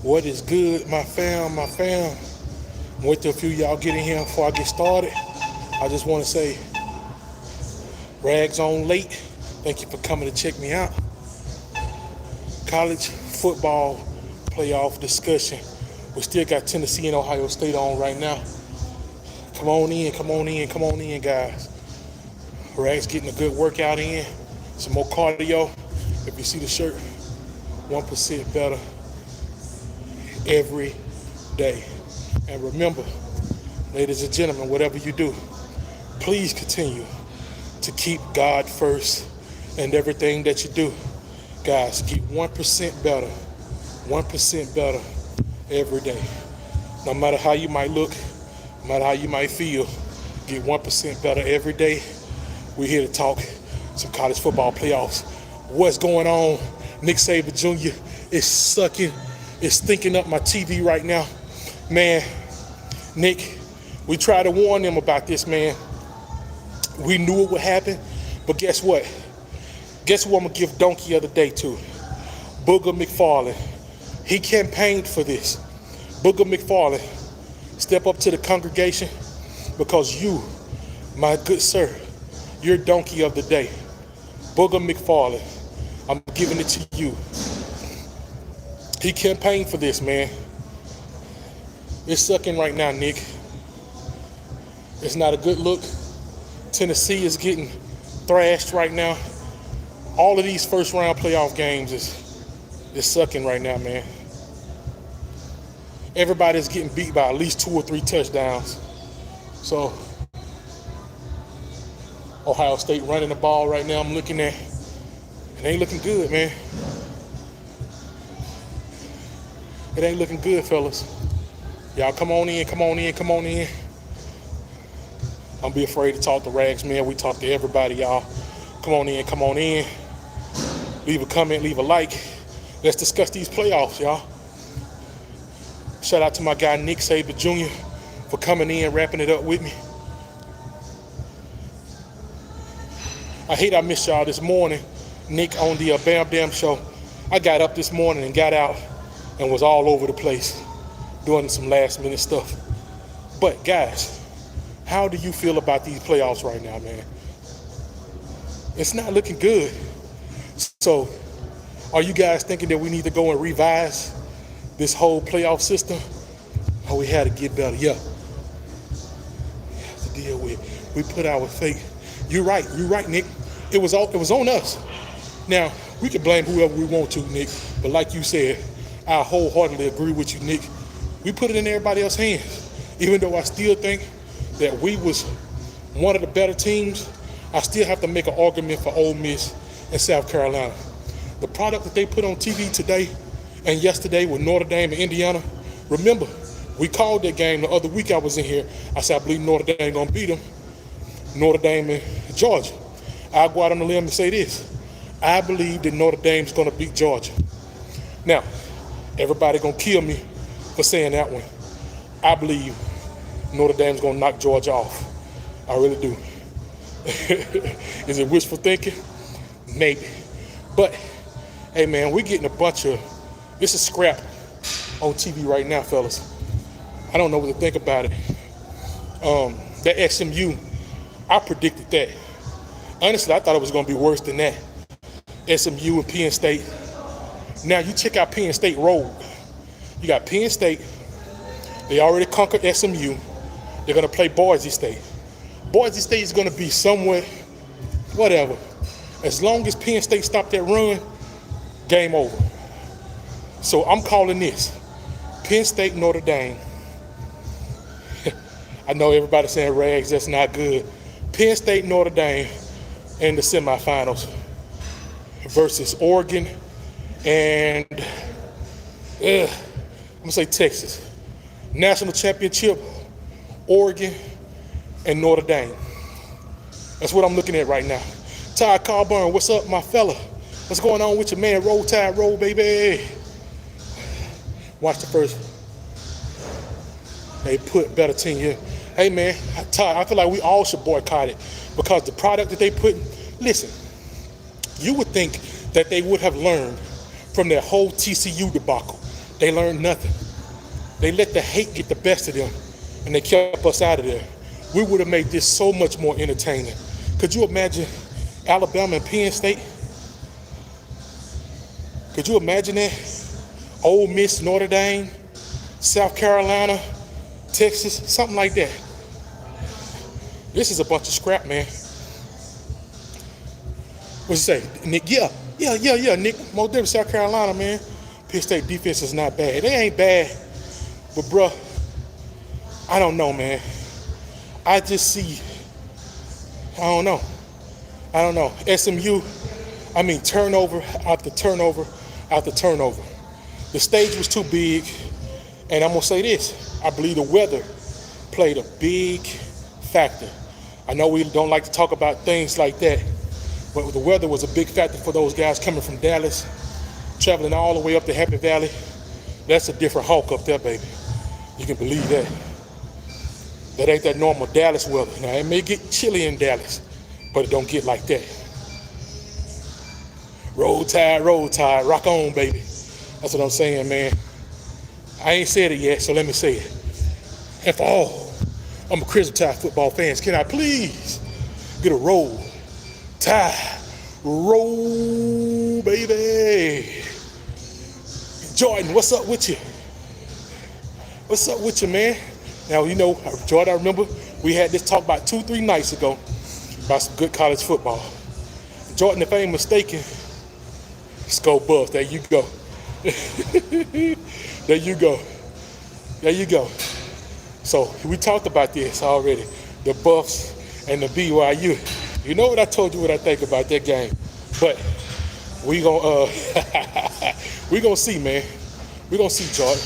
What is good, my fam, my fam? Wait till a few of y'all get in here before I get started. I just want to say, Rags on late. Thank you for coming to check me out. College football playoff discussion. We still got Tennessee and Ohio State on right now. Come on in, come on in, come on in, guys. Rags getting a good workout in. Some more cardio. If you see the shirt, 1% better every day. And remember, ladies and gentlemen, whatever you do, please continue to keep God first in everything that you do. Guys, get 1% better, 1% better every day. No matter how you might look, no matter how you might feel, get 1% better every day. We're here to talk some college football playoffs. What's going on? Nick Saban Jr. is sucking, is stinking up my TV right now. Man, Nick, we tried to warn them about this, man. We knew it would happen, but guess what? Guess who I'm going to give Donkey of the Day to? Booger McFarland. He campaigned for this. Booger McFarland, step up to the congregation because you, my good sir, you're Donkey of the Day. Booger McFarland, I'm giving it to you. He campaigned for this, man. It's sucking right now, Nick. It's not a good look. Tennessee is getting thrashed right now. All of these first round playoff games is sucking right now, man. Everybody's getting beat by at least 2 or 3 touchdowns. So Ohio State running the ball right now. I'm looking at it ain't looking good, man. It ain't looking good, fellas. Y'all come on in, come on in, come on in. Don't be afraid to talk to Rags, man. We talk to everybody, y'all. Come on in, come on in. Leave a comment, leave a like. Let's discuss these playoffs, y'all. Shout out to my guy, Nick Saban Jr. for coming in, wrapping it up with me. I hate I missed y'all this morning. Nick on the Bam Bam show. I got up this morning and got out and was all over the place doing some last minute stuff. But guys, how do you feel about these playoffs right now, man? It's not looking good. So are you guys thinking that we need to go and revise this whole playoff system? Or we had to get better? Yeah. We have to deal with. We put our faith. You're right, Nick. It was on us. Now, we can blame whoever we want to, Nick, but like you said, I wholeheartedly agree with you, Nick. We put it in everybody else's hands. Even though I still think that we was one of the better teams, I still have to make an argument for Ole Miss and South Carolina. The product that they put on TV today and yesterday with Notre Dame and Indiana, remember, we called that game the other week I was in here. I said, I believe Notre Dame going to beat them. Notre Dame and Georgia. I'll go out on the limb and say this. I believe that Notre Dame's going to beat Georgia. Now, everybody going to kill me for saying that one. I believe Notre Dame's going to knock Georgia off. I really do. Is it wishful thinking? Maybe. But, hey, man, we're getting a bunch of, it's a scrap on TV right now, fellas. I don't know what to think about it. That SMU, I predicted that. Honestly, I thought it was going to be worse than that. SMU and Penn State. Now, you check out Penn State road. You got Penn State. They already conquered SMU. They're going to play Boise State. Boise State is going to be somewhere, whatever. As long as Penn State stop that run, game over. So I'm calling this Penn State, Notre Dame. I know everybody's saying, Rags, that's not good. Penn State, Notre Dame in the semifinals versus Oregon and I'm going to say Texas. National championship, Oregon and Notre Dame. That's what I'm looking at right now. Ty Carburn, what's up, my fella? What's going on with your man? Roll Tide, roll, baby. Watch the first. They put better team here. Hey, man, Ty, I feel like we all should boycott it because the product that they put, listen, you would think that they would have learned from their whole TCU debacle. They learned nothing. They let the hate get the best of them, and they kept us out of there. We would have made this so much more entertaining. Could you imagine Alabama and Penn State? Could you imagine that? Ole Miss, Notre Dame, South Carolina, Texas, something like that. This is a bunch of scrap, man. What you say, Nick? Yeah, Nick. Most definitely South Carolina, man. Penn State defense is not bad. They ain't bad, but bruh, I don't know, man. I just see, I don't know. SMU, turnover after turnover after turnover. The stage was too big, and I'm gonna say this. I believe the weather played a big factor. I know we don't like to talk about things like that, but the weather was a big factor for those guys coming from Dallas, traveling all the way up to Happy Valley. That's a different hawk up there, baby. You can believe that. That ain't that normal Dallas weather. Now, it may get chilly in Dallas, but it don't get like that. Roll Tide, rock on, baby. That's what I'm saying, man. I ain't said it yet, so let me say it. And for all I'm a Crimson Tide football fans, can I please get a roll? Tide, roll, baby. Jordan, what's up with you? What's up with you, man? Now, you know, Jordan, I remember we had this talk about 2-3 nights ago about some good college football. Jordan, if I ain't mistaken, Skull Buffs, there you go. There you go. So we talked about this already, the Buffs and the BYU. You know what I told you what I think about that game, but we gonna see, man. We gonna see, Jordan.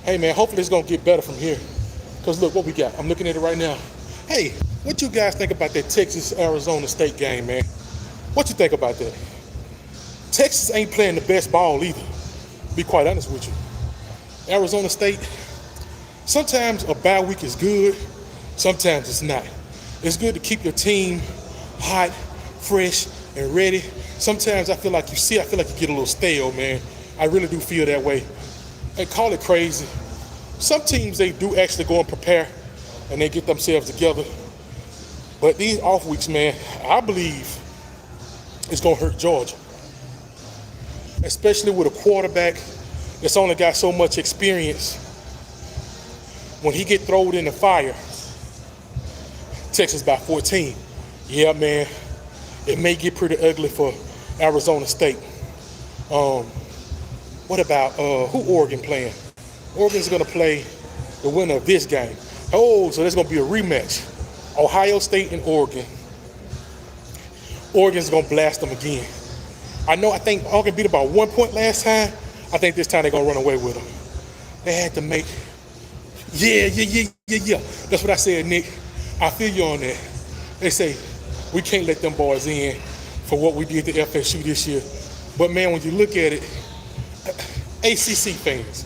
Hey, man, hopefully it's gonna get better from here. Cause look what we got. I'm looking at it right now. Hey, what you guys think about that Texas-Arizona State game, man? What you think about that? Texas ain't playing the best ball either, to be quite honest with you. Arizona State, sometimes a bye week is good, sometimes it's not. It's good to keep your team hot, fresh, and ready. Sometimes I feel like you get a little stale, man. I really do feel that way. And call it crazy. Some teams, they do actually go and prepare, and they get themselves together. But these off weeks, man, I believe it's going to hurt Georgia. Especially with a quarterback that's only got so much experience. When he get thrown in the fire, Texas by 14. Yeah, man, it may get pretty ugly for Arizona State. What about who Oregon playing? Oregon's going to play the winner of this game. Oh, so there's going to be a rematch. Ohio State and Oregon. Oregon's going to blast them again. I think Oregon beat about 1 point last time. I think this time they're going to run away with them. They had to make, yeah. That's what I said, Nick. I feel you on that. They say, we can't let them boys in for what we did to FSU this year. But, man, when you look at it, ACC fans,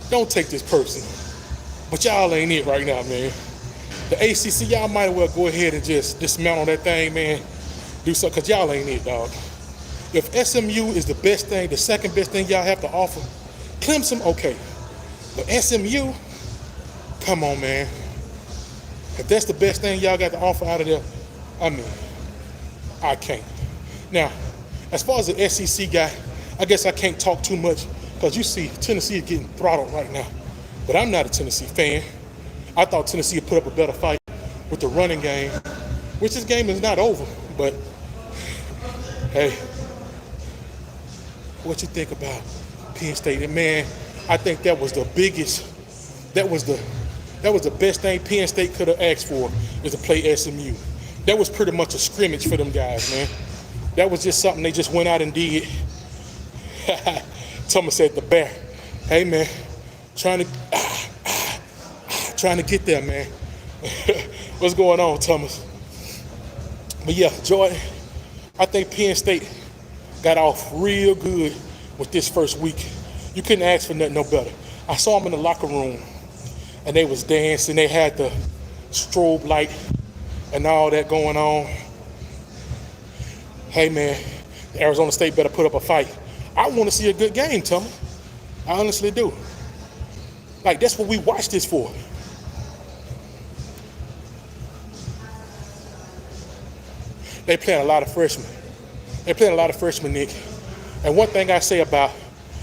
don't take this personal. But y'all ain't it right now, man. The ACC, y'all might as well go ahead and just dismantle that thing, man. Do something, because y'all ain't it, dog. If SMU is the best thing, the second best thing y'all have to offer, Clemson, okay. But SMU, come on, man. If that's the best thing y'all got to offer out of there, I can't. Now, as far as the SEC guy, I guess I can't talk too much because you see Tennessee is getting throttled right now. But I'm not a Tennessee fan. I thought Tennessee would put up a better fight with the running game, which this game is not over. But, hey, what you think about Penn State? And, man, I think that was the biggest, that was the best thing Penn State could have asked for, is to play SMU. That was pretty much a scrimmage for them guys, man. That was just something they just went out and did. Thomas said the bear. Hey, man, trying to get there, man. What's going on, Thomas? But yeah, Jordan, I think Penn State got off real good with this first week. You couldn't ask for nothing no better. I saw them in the locker room, and they was dancing. They had the strobe light and all that going on. Hey, man, Arizona State better put up a fight. I want to see a good game, Tommy. I honestly do. Like, that's what we watch this for. They playing a lot of freshmen. Nick. And one thing I say about,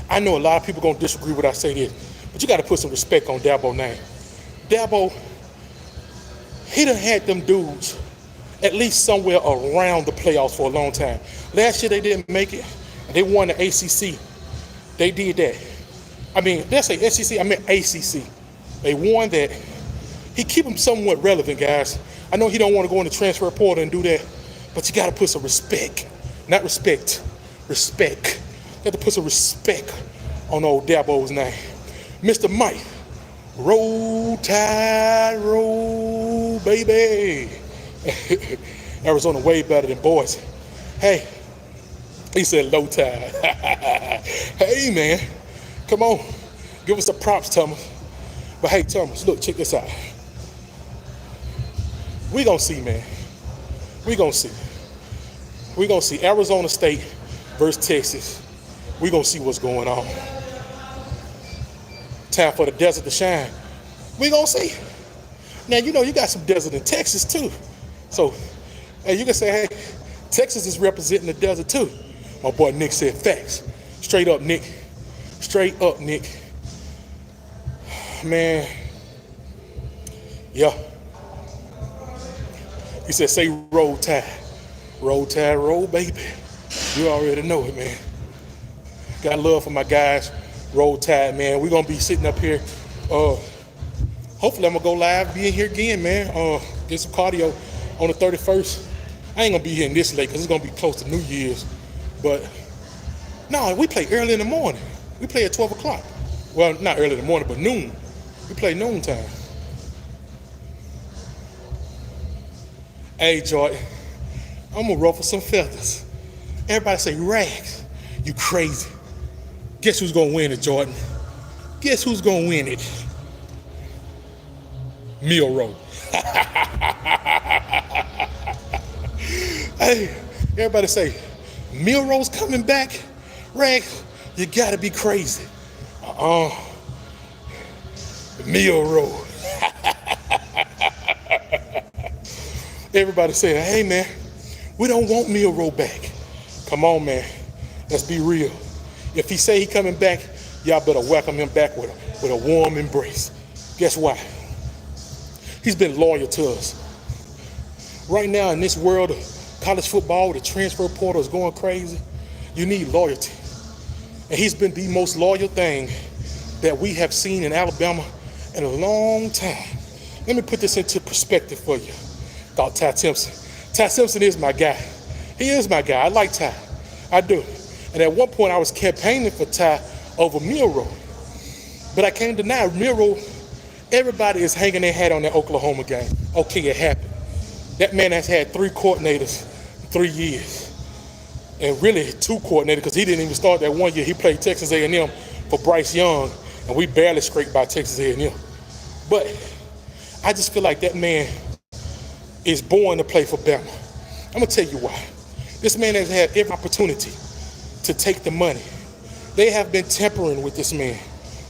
I know a lot of people gonna disagree with I say this, but you gotta put some respect on Dabo's name. Dabo, he done had them dudes at least somewhere around the playoffs for a long time. Last year they didn't make it, and they won the ACC. They did that. I mean, let's say SEC, I meant ACC. They won that. He keep them somewhat relevant, guys. I know he don't want to go in the transfer portal and do that, but you got to put some respect. Not respect. Respect. You got to put some respect on old Dabo's name. Mr. Mike. Roll Tide, roll, baby. Arizona way better than Boise. Hey, he said low tide. Hey, man. Come on. Give us the props, Thomas. But hey, Thomas, look, check this out. We gonna see, man. We gonna see. We gonna see Arizona State versus Texas. We gonna see what's going on. Time for the desert to shine. We gonna see. Now, you know you got some desert in Texas too. So, hey, you can say, hey, Texas is representing the desert too. My boy Nick said facts. Straight up, Nick. Straight up, Nick. Man. Yeah. He said, say roll tide. Roll tide, roll, baby. You already know it, man. Got love for my guys. Roll tide, man. We're going to be sitting up here. Hopefully, I'm going to go live, be in here again, man. Get some cardio on the 31st. I ain't going to be here in this late because it's going to be close to New Year's. But, no, we play early in the morning. We play at 12 o'clock. Well, not early in the morning, but noon. We play noon time. Hey, Jordan, I'm going to ruffle some feathers. Everybody say, Rags, you crazy. Guess who's going to win it, Jordan? Guess who's going to win it? Milro. Hey, everybody say, Milro's coming back? Rags, you got to be crazy. Milro. Everybody saying, hey, man, we don't want Milro back. Come on, man. Let's be real. If he say he coming back, y'all better welcome him back with a warm embrace. Guess why? He's been loyal to us. Right now in this world of college football, the transfer portal is going crazy. You need loyalty. And he's been the most loyal thing that we have seen in Alabama in a long time. Let me put this into perspective for you. About Ty Simpson. Ty Simpson is my guy. He is my guy. I like Ty. I do. And at one point I was campaigning for Ty over Milro. But I can't deny Milro, everybody is hanging their hat on that Oklahoma game. Okay, it happened. That man has had 3 coordinators in 3 years. And really 2 coordinators because he didn't even start that 1 year. He played Texas A&M for Bryce Young, and we barely scraped by Texas A&M. But I just feel like that man is born to play for Bama. I'm going to tell you why. This man has had every opportunity to take the money. They have been tampering with this man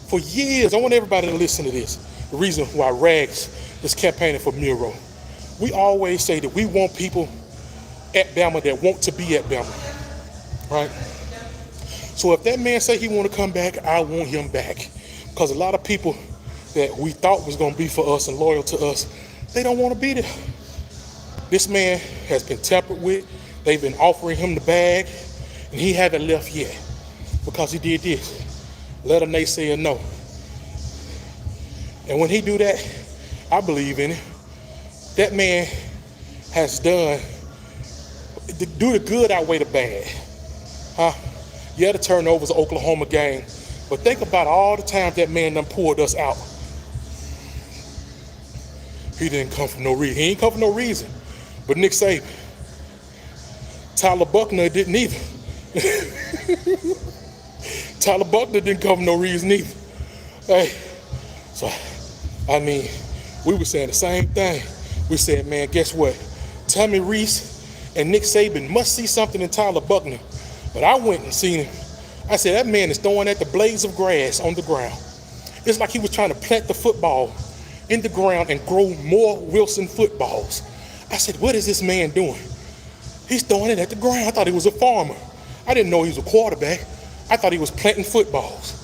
for years. I want everybody to listen to this. The reason why Rags is campaigning for Milro. We always say that we want people at Bama that want to be at Bama, right? So if that man say he want to come back, I want him back. Because a lot of people that we thought was going to be for us and loyal to us, they don't want to be there. This man has been tampered with. They've been offering him the bag, and he haven't left yet because he did this. Let a naysayer know. And when he do that, I believe in it. That man has done, do the good outweigh the bad. Huh? Yeah, the turnovers of Oklahoma game, but think about all the times that man done pulled us out. He didn't come for no reason. He ain't come for no reason. But Nick Saban, Tyler Buckner didn't either. Tyler Buckner didn't come for no reason either. Hey, so, I mean, we were saying the same thing. We said, man, guess what? Tommy Rees and Nick Saban must see something in Tyler Buckner. But I went and seen him. I said, that man is throwing at the blades of grass on the ground. It's like he was trying to plant the football in the ground and grow more Wilson footballs. I said, what is this man doing? He's throwing it at the ground. I thought he was a farmer. I didn't know he was a quarterback. I thought he was planting footballs.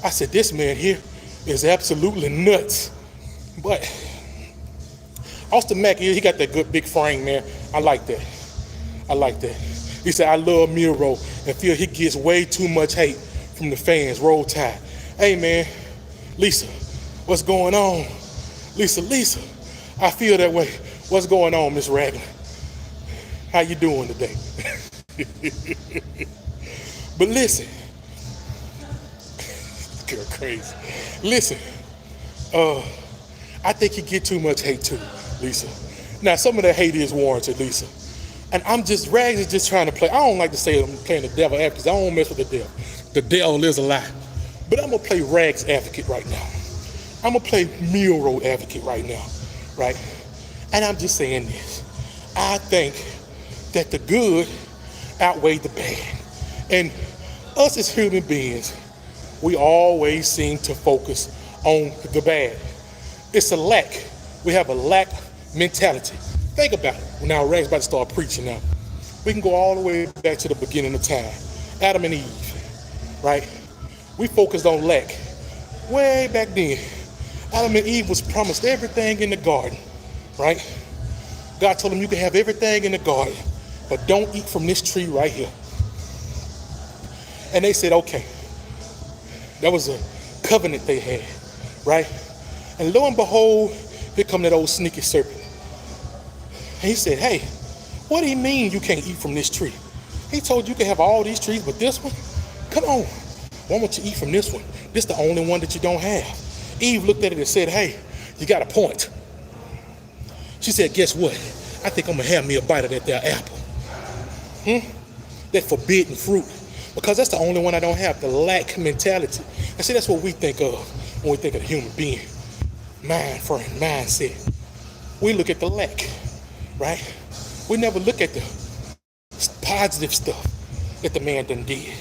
I said, this man here is absolutely nuts. But Austin Mack, he got that good big frame, man. I like that. I like that. He said, I love Milro and feel he gets way too much hate from the fans. Roll Tide. Hey, man, Lisa, what's going on? Lisa, I feel that way. What's going on, Miss Ragland? How you doing today? But listen, girl crazy. Listen, I think he get too much hate too, Lisa. Now, some of that hate is warranted, Lisa. And Rags is just trying to play. I don't like to say I'm playing the devil advocate because I don't mess with the devil. The devil is a lie. But I'm going to play Rags advocate right now. I'm going to play Milro advocate right now, right? And I'm just saying this. I think that the good outweigh the bad. And us as human beings, we always seem to focus on the bad. It's a lack. We have a lack mentality. Think about it. Now, Rags about to start preaching now. We can go all the way back to the beginning of time. Adam and Eve, right? We focused on lack. Way back then, Adam and Eve was promised everything in the garden, right? God told them you can have everything in the garden, but don't eat from this tree right here. And they said, okay. That was a covenant they had, right? And lo and behold, here come that old sneaky serpent. And he said, hey, what do you mean you can't eat from this tree? He told you can have all these trees, but this one? Come on. Why won't you eat from this one? This is the only one that you don't have. Eve looked at it and said, hey, you got a point. She said, guess what? I think I'm going to have me a bite of that there apple. That forbidden fruit. Because that's the only one I don't have, the lack mentality. And see, that's what we think of when we think of the human being. Mind frame, mindset. We look at the lack, right? We never look at the positive stuff that the man done did.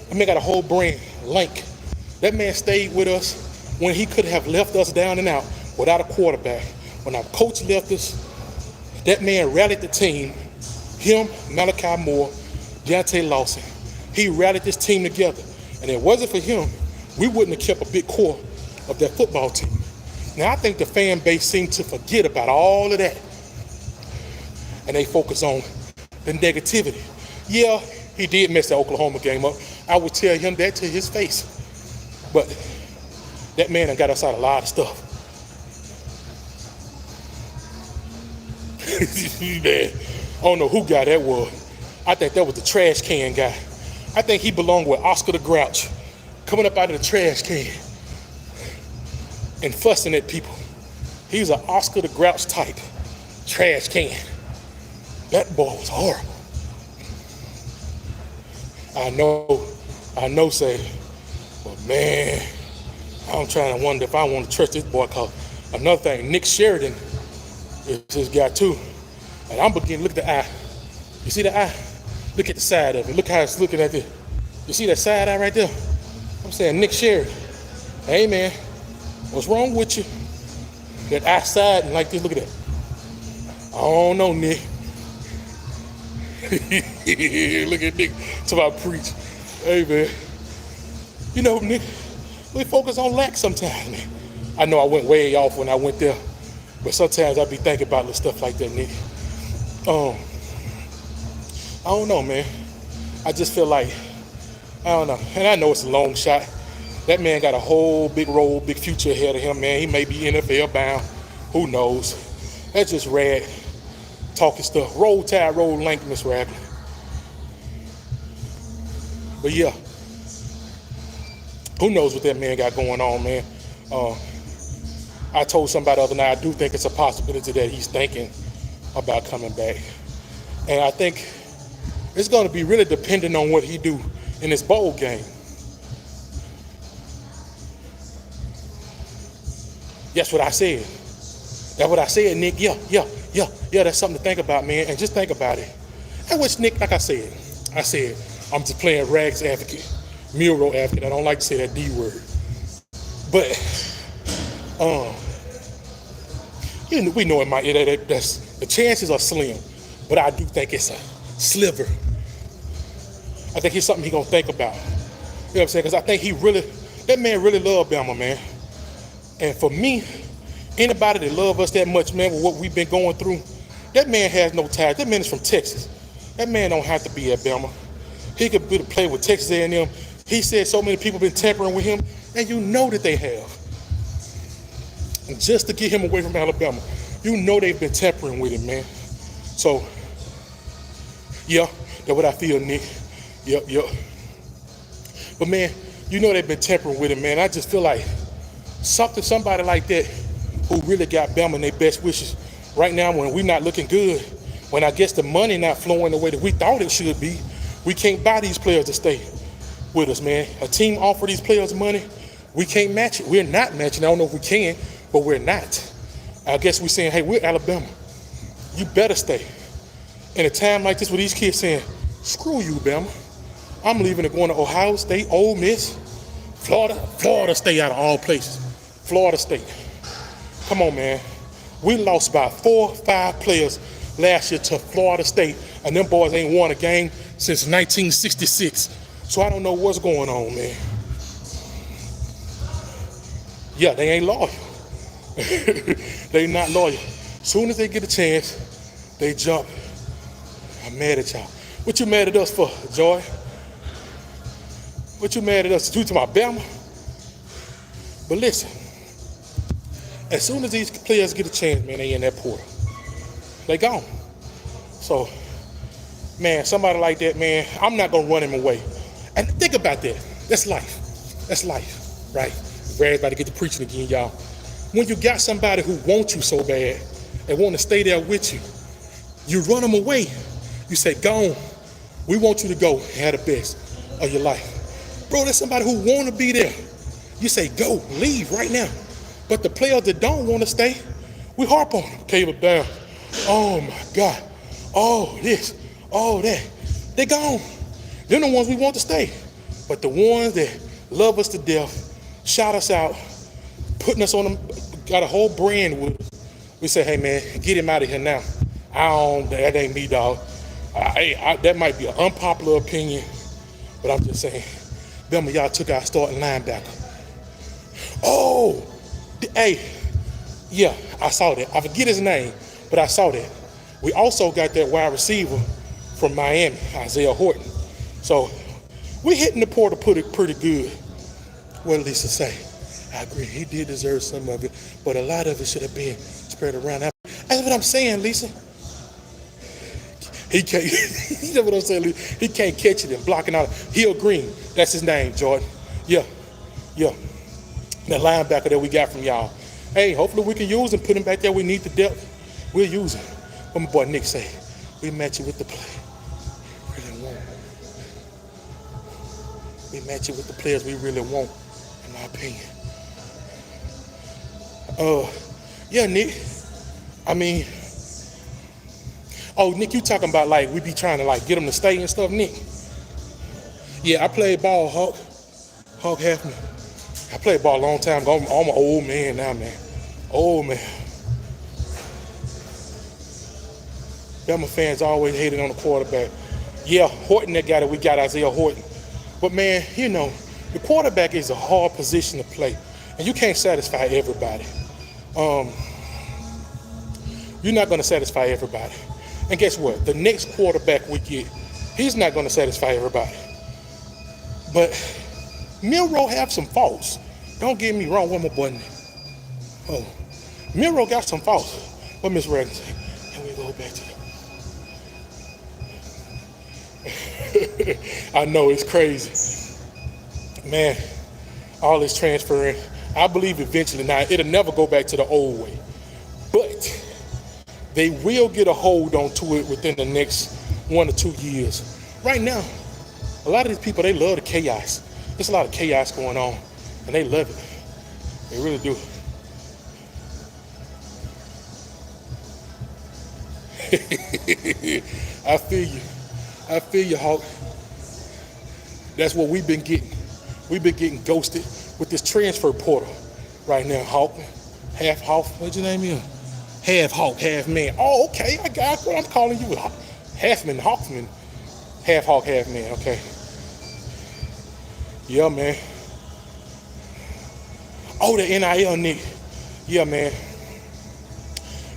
That man got a whole brand, Link. That man stayed with us when he could have left us down and out without a quarterback. When our coach left us, that man rallied the team. Him, Malachi Moore, Deontay Lawson. He rallied this team together. And if it wasn't for him, we wouldn't have kept a big core of that football team. Now, I think the fan base seemed to forget about all of that. And they focus on the negativity. Yeah, he did mess the Oklahoma game up. I would tell him that to his face. But that man done got us out a lot of stuff. Man, I don't know who guy that was. I think that was the trash can guy. I think he belonged with Oscar the Grouch, coming up out of the trash can and fussing at people. He was an Oscar the Grouch type trash can. That boy was horrible. I know, say, but man, I'm trying to wonder if I want to trust this boy. Cause another thing, Nick Sheridan is this guy too. And I'm beginning to look at the eye. You see the eye? Look at the side of it. Look how it's looking at this. You see that side eye right there? I'm saying Nick Sheridan. Hey man, what's wrong with you? That eye side like this, look at that. I don't know, Nick. Look at Nick to my preach. Hey man. You know, Nick, we focus on lack sometimes, man. I know I went way off when I went there, but sometimes I be thinking about little stuff like that, Nick. I don't know, man. I just feel like, I don't know. And I know it's a long shot. That man got a whole big role, big future ahead of him, man. He may be NFL bound. Who knows? That's just rad talking stuff. Roll Tide, roll Link, Miss Ragland. But yeah, who knows what that man got going on, man. I told somebody the other night, I do think it's a possibility that he's thinking about coming back. And I think it's going to be really dependent on what he do in this bowl game. That's what I said. That's what I said, Nick. Yeah, that's something to think about, man. And just think about it. I wish Nick, like I said, I'm just playing rags advocate, Milro advocate. I don't like to say that D word. But we know it might. The chances are slim, but I do think it's a sliver. I think it's something he's gonna think about. You know what I'm saying? Because I think that man really loved Bama, man. And for me, anybody that love us that much, man, with what we've been going through, that man has no ties. That man is from Texas. That man don't have to be at Bama. He could be to play with Texas A&M. He said so many people been tampering with him, and you know that they have. And just to get him away from Alabama, you know they've been tampering with him, man. So, yeah, that's what I feel, Nick. Yep. But man, you know they've been tampering with him, man. I just feel like somebody like that who really got Bama in their best wishes right now when we're not looking good, when I guess the money not flowing the way that we thought it should be, we can't buy these players to stay with us, man. A team offer these players money, we can't match it. We're not matching. I don't know if we can, but we're not. I guess we're saying, hey, we're Alabama. You better stay. In a time like this with these kids saying, screw you, Bama. I'm leaving and going to Ohio State, Ole Miss, Florida State out of all places. Florida State. Come on, man. We lost about 4 or 5 players last year to Florida State, and them boys ain't won a game since 1966. So I don't know what's going on, man. Yeah, they ain't loyal. They not loyal. Soon as they get a chance, they jump. I'm mad at y'all. What you mad at us for, Joy? What you mad at us to my Bama? But listen, as soon as these players get a chance, man, they in that portal. They gone. So, man, somebody like that, man, I'm not gonna run him away. And think about that. That's life. That's life, right? Everybody get to preaching again, y'all. When you got somebody who wants you so bad and want to stay there with you, you run them away. You say, go on. We want you to go and have the best of your life. Bro, there's somebody who want to be there. You say, go, leave right now. But the players that don't want to stay, we harp on them. Cable down. Oh, my God. Oh, this. Oh, that. They gone. They're the ones we want to stay. But the ones that love us to death, shout us out, putting us on them, got a whole brand with us. We say, hey, man, get him out of here now. That ain't me, dog. That might be an unpopular opinion, but I'm just saying, Bama, y'all took our starting linebacker. Oh, hey, yeah, I saw that. I forget his name, but I saw that. We also got that wide receiver from Miami, Isaiah Horton. So we hitting the portal pretty good. What did Lisa say? I agree, he did deserve some of it, but a lot of it should have been spread around. That's what I'm saying, Lisa. He can't, you know what I'm saying, Lisa? He can't catch it and block it out. Hill Green, that's his name, Jordan. Yeah. That linebacker that we got from y'all. Hey, hopefully we can use him, put him back there. We need the depth. We'll use him. What my boy Nick say, we match it with the play. Really want. We match it with the players we really want, in my opinion. Yeah, Nick. I mean, Nick, you talking about like we be trying to like get them to stay and stuff, Nick? Yeah, I played ball, Hawk half me. I played ball a long time ago. I'm an old man now, man. Old man. Bama fans always hated on the quarterback. Yeah, Horton, that guy that we got, Isaiah Horton. But man, you know, the quarterback is a hard position to play, and you can't satisfy everybody. You're not going to satisfy everybody. And guess what? The next quarterback we get, he's not going to satisfy everybody. But Milro have some faults. Don't get me wrong, one more button. Milro got some faults. What Miss Reagan say? Can we go back to I know, it's crazy. Man, all this transferring, I believe eventually, now it'll never go back to the old way. But they will get a hold on to it within the next 1 or 2 years. Right now, a lot of these people, they love the chaos. There's a lot of chaos going on, and they love it. They really do. I feel you, Hawk. That's what we've been getting. We've been getting ghosted with this transfer portal right now. Hawk, half Hawk, what's your name is? Half Hawk, half man. Oh, okay, I got what I'm calling you. Halfman, Hawkman. Half Hawk, half man, okay. Yeah, man. Oh, the NIL, Nick. Yeah, man.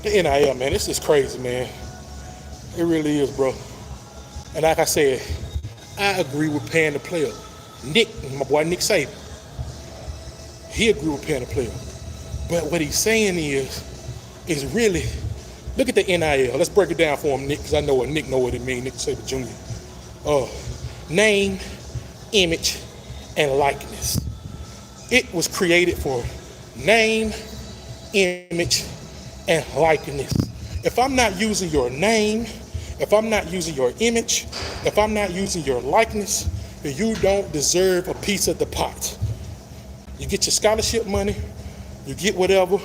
The NIL, man, this is crazy, man. It really is, bro. And like I said, I agree with paying the player. Nick, my boy Nick Saban, he agreed with paying the player. But what he's saying is really, look at the NIL. Let's break it down for him, Nick, because I know what Nick know what it means, Nick Saban Jr. Name, image, and likeness. It was created for name, image, and likeness. If I'm not using your name, if I'm not using your image, if I'm not using your likeness, then you don't deserve a piece of the pot. You get your scholarship money, you get whatever,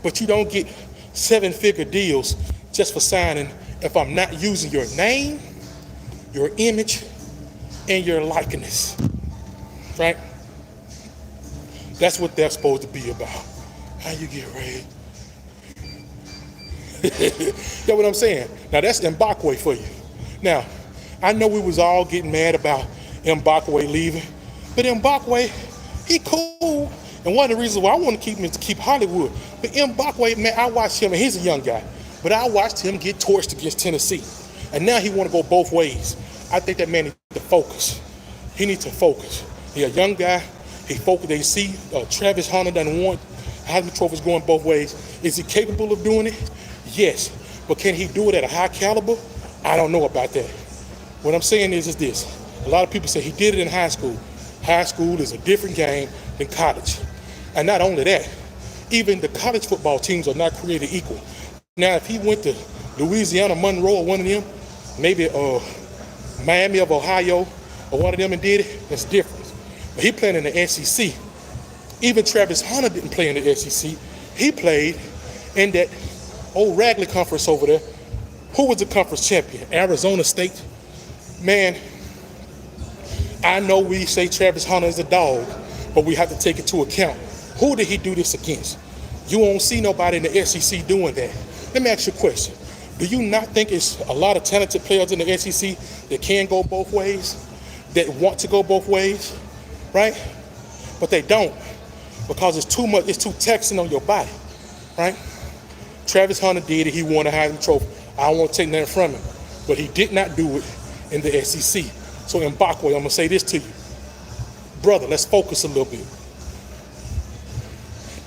but you don't get 7-figure deals just for signing if I'm not using your name, your image, and your likeness, right? That's what they're supposed to be about. How you get raised. That's what I'm saying. Now that's Mbakwe for you. Now, I know we was all getting mad about Mbakwe leaving, but Mbakwe, he cool. And one of the reasons why I want to keep him is to keep Hollywood. But Mbakwe, man, I watched him, and he's a young guy, but I watched him get torched against Tennessee. And now he want to go both ways. I think that man needs to focus. He needs to focus. He's a young guy. He focused. They see Travis Hunter doesn't want Heisman trophies going both ways. Is he capable of doing it? Yes. But can he do it at a high caliber? I don't know about that. What I'm saying is this. A lot of people say he did it in high school. High school is a different game than college. And not only that, even the college football teams are not created equal. Now, if he went to Louisiana, Milro, or one of them, maybe Miami of Ohio, or one of them and did it, that's different. But he played in the SEC. Even Travis Hunter didn't play in the SEC. He played in that old Ragley conference over there. Who was the conference champion? Arizona State. Man, I know we say Travis Hunter is a dog, but we have to take into account, who did he do this against? You won't see nobody in the SEC doing that. Let me ask you a question. Do you not think it's a lot of talented players in the SEC that can go both ways, that want to go both ways, right? But they don't, because it's too much, it's too taxing on your body, right? Travis Hunter did it, he won a Heisman Trophy. I don't want to take nothing from him, but he did not do it in the SEC. So Mbakwe, I'm gonna say this to you. Brother, let's focus a little bit.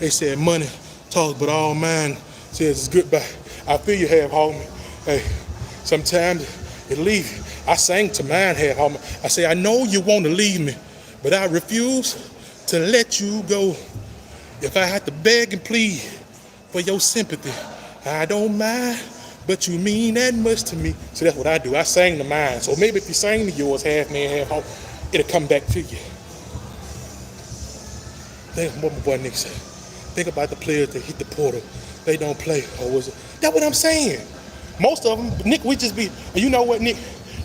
They said money talks, but all mine says it's goodbye. I feel you, Half Hogman. Hey, sometimes it leaves you. I sang to mine, Half Hogman. I say, I know you want to leave me, but I refuse to let you go. If I had to beg and plead for your sympathy, I don't mind, but you mean that much to me. So that's what I do. I sang to mine. So maybe if you sang to yours, half man, half hog, it'll come back to you. Think what my boy Nick said. Think about the players that hit the portal. They don't play. Or was it? That's what I'm saying. Most of them, Nick, we just be, you know what, Nick?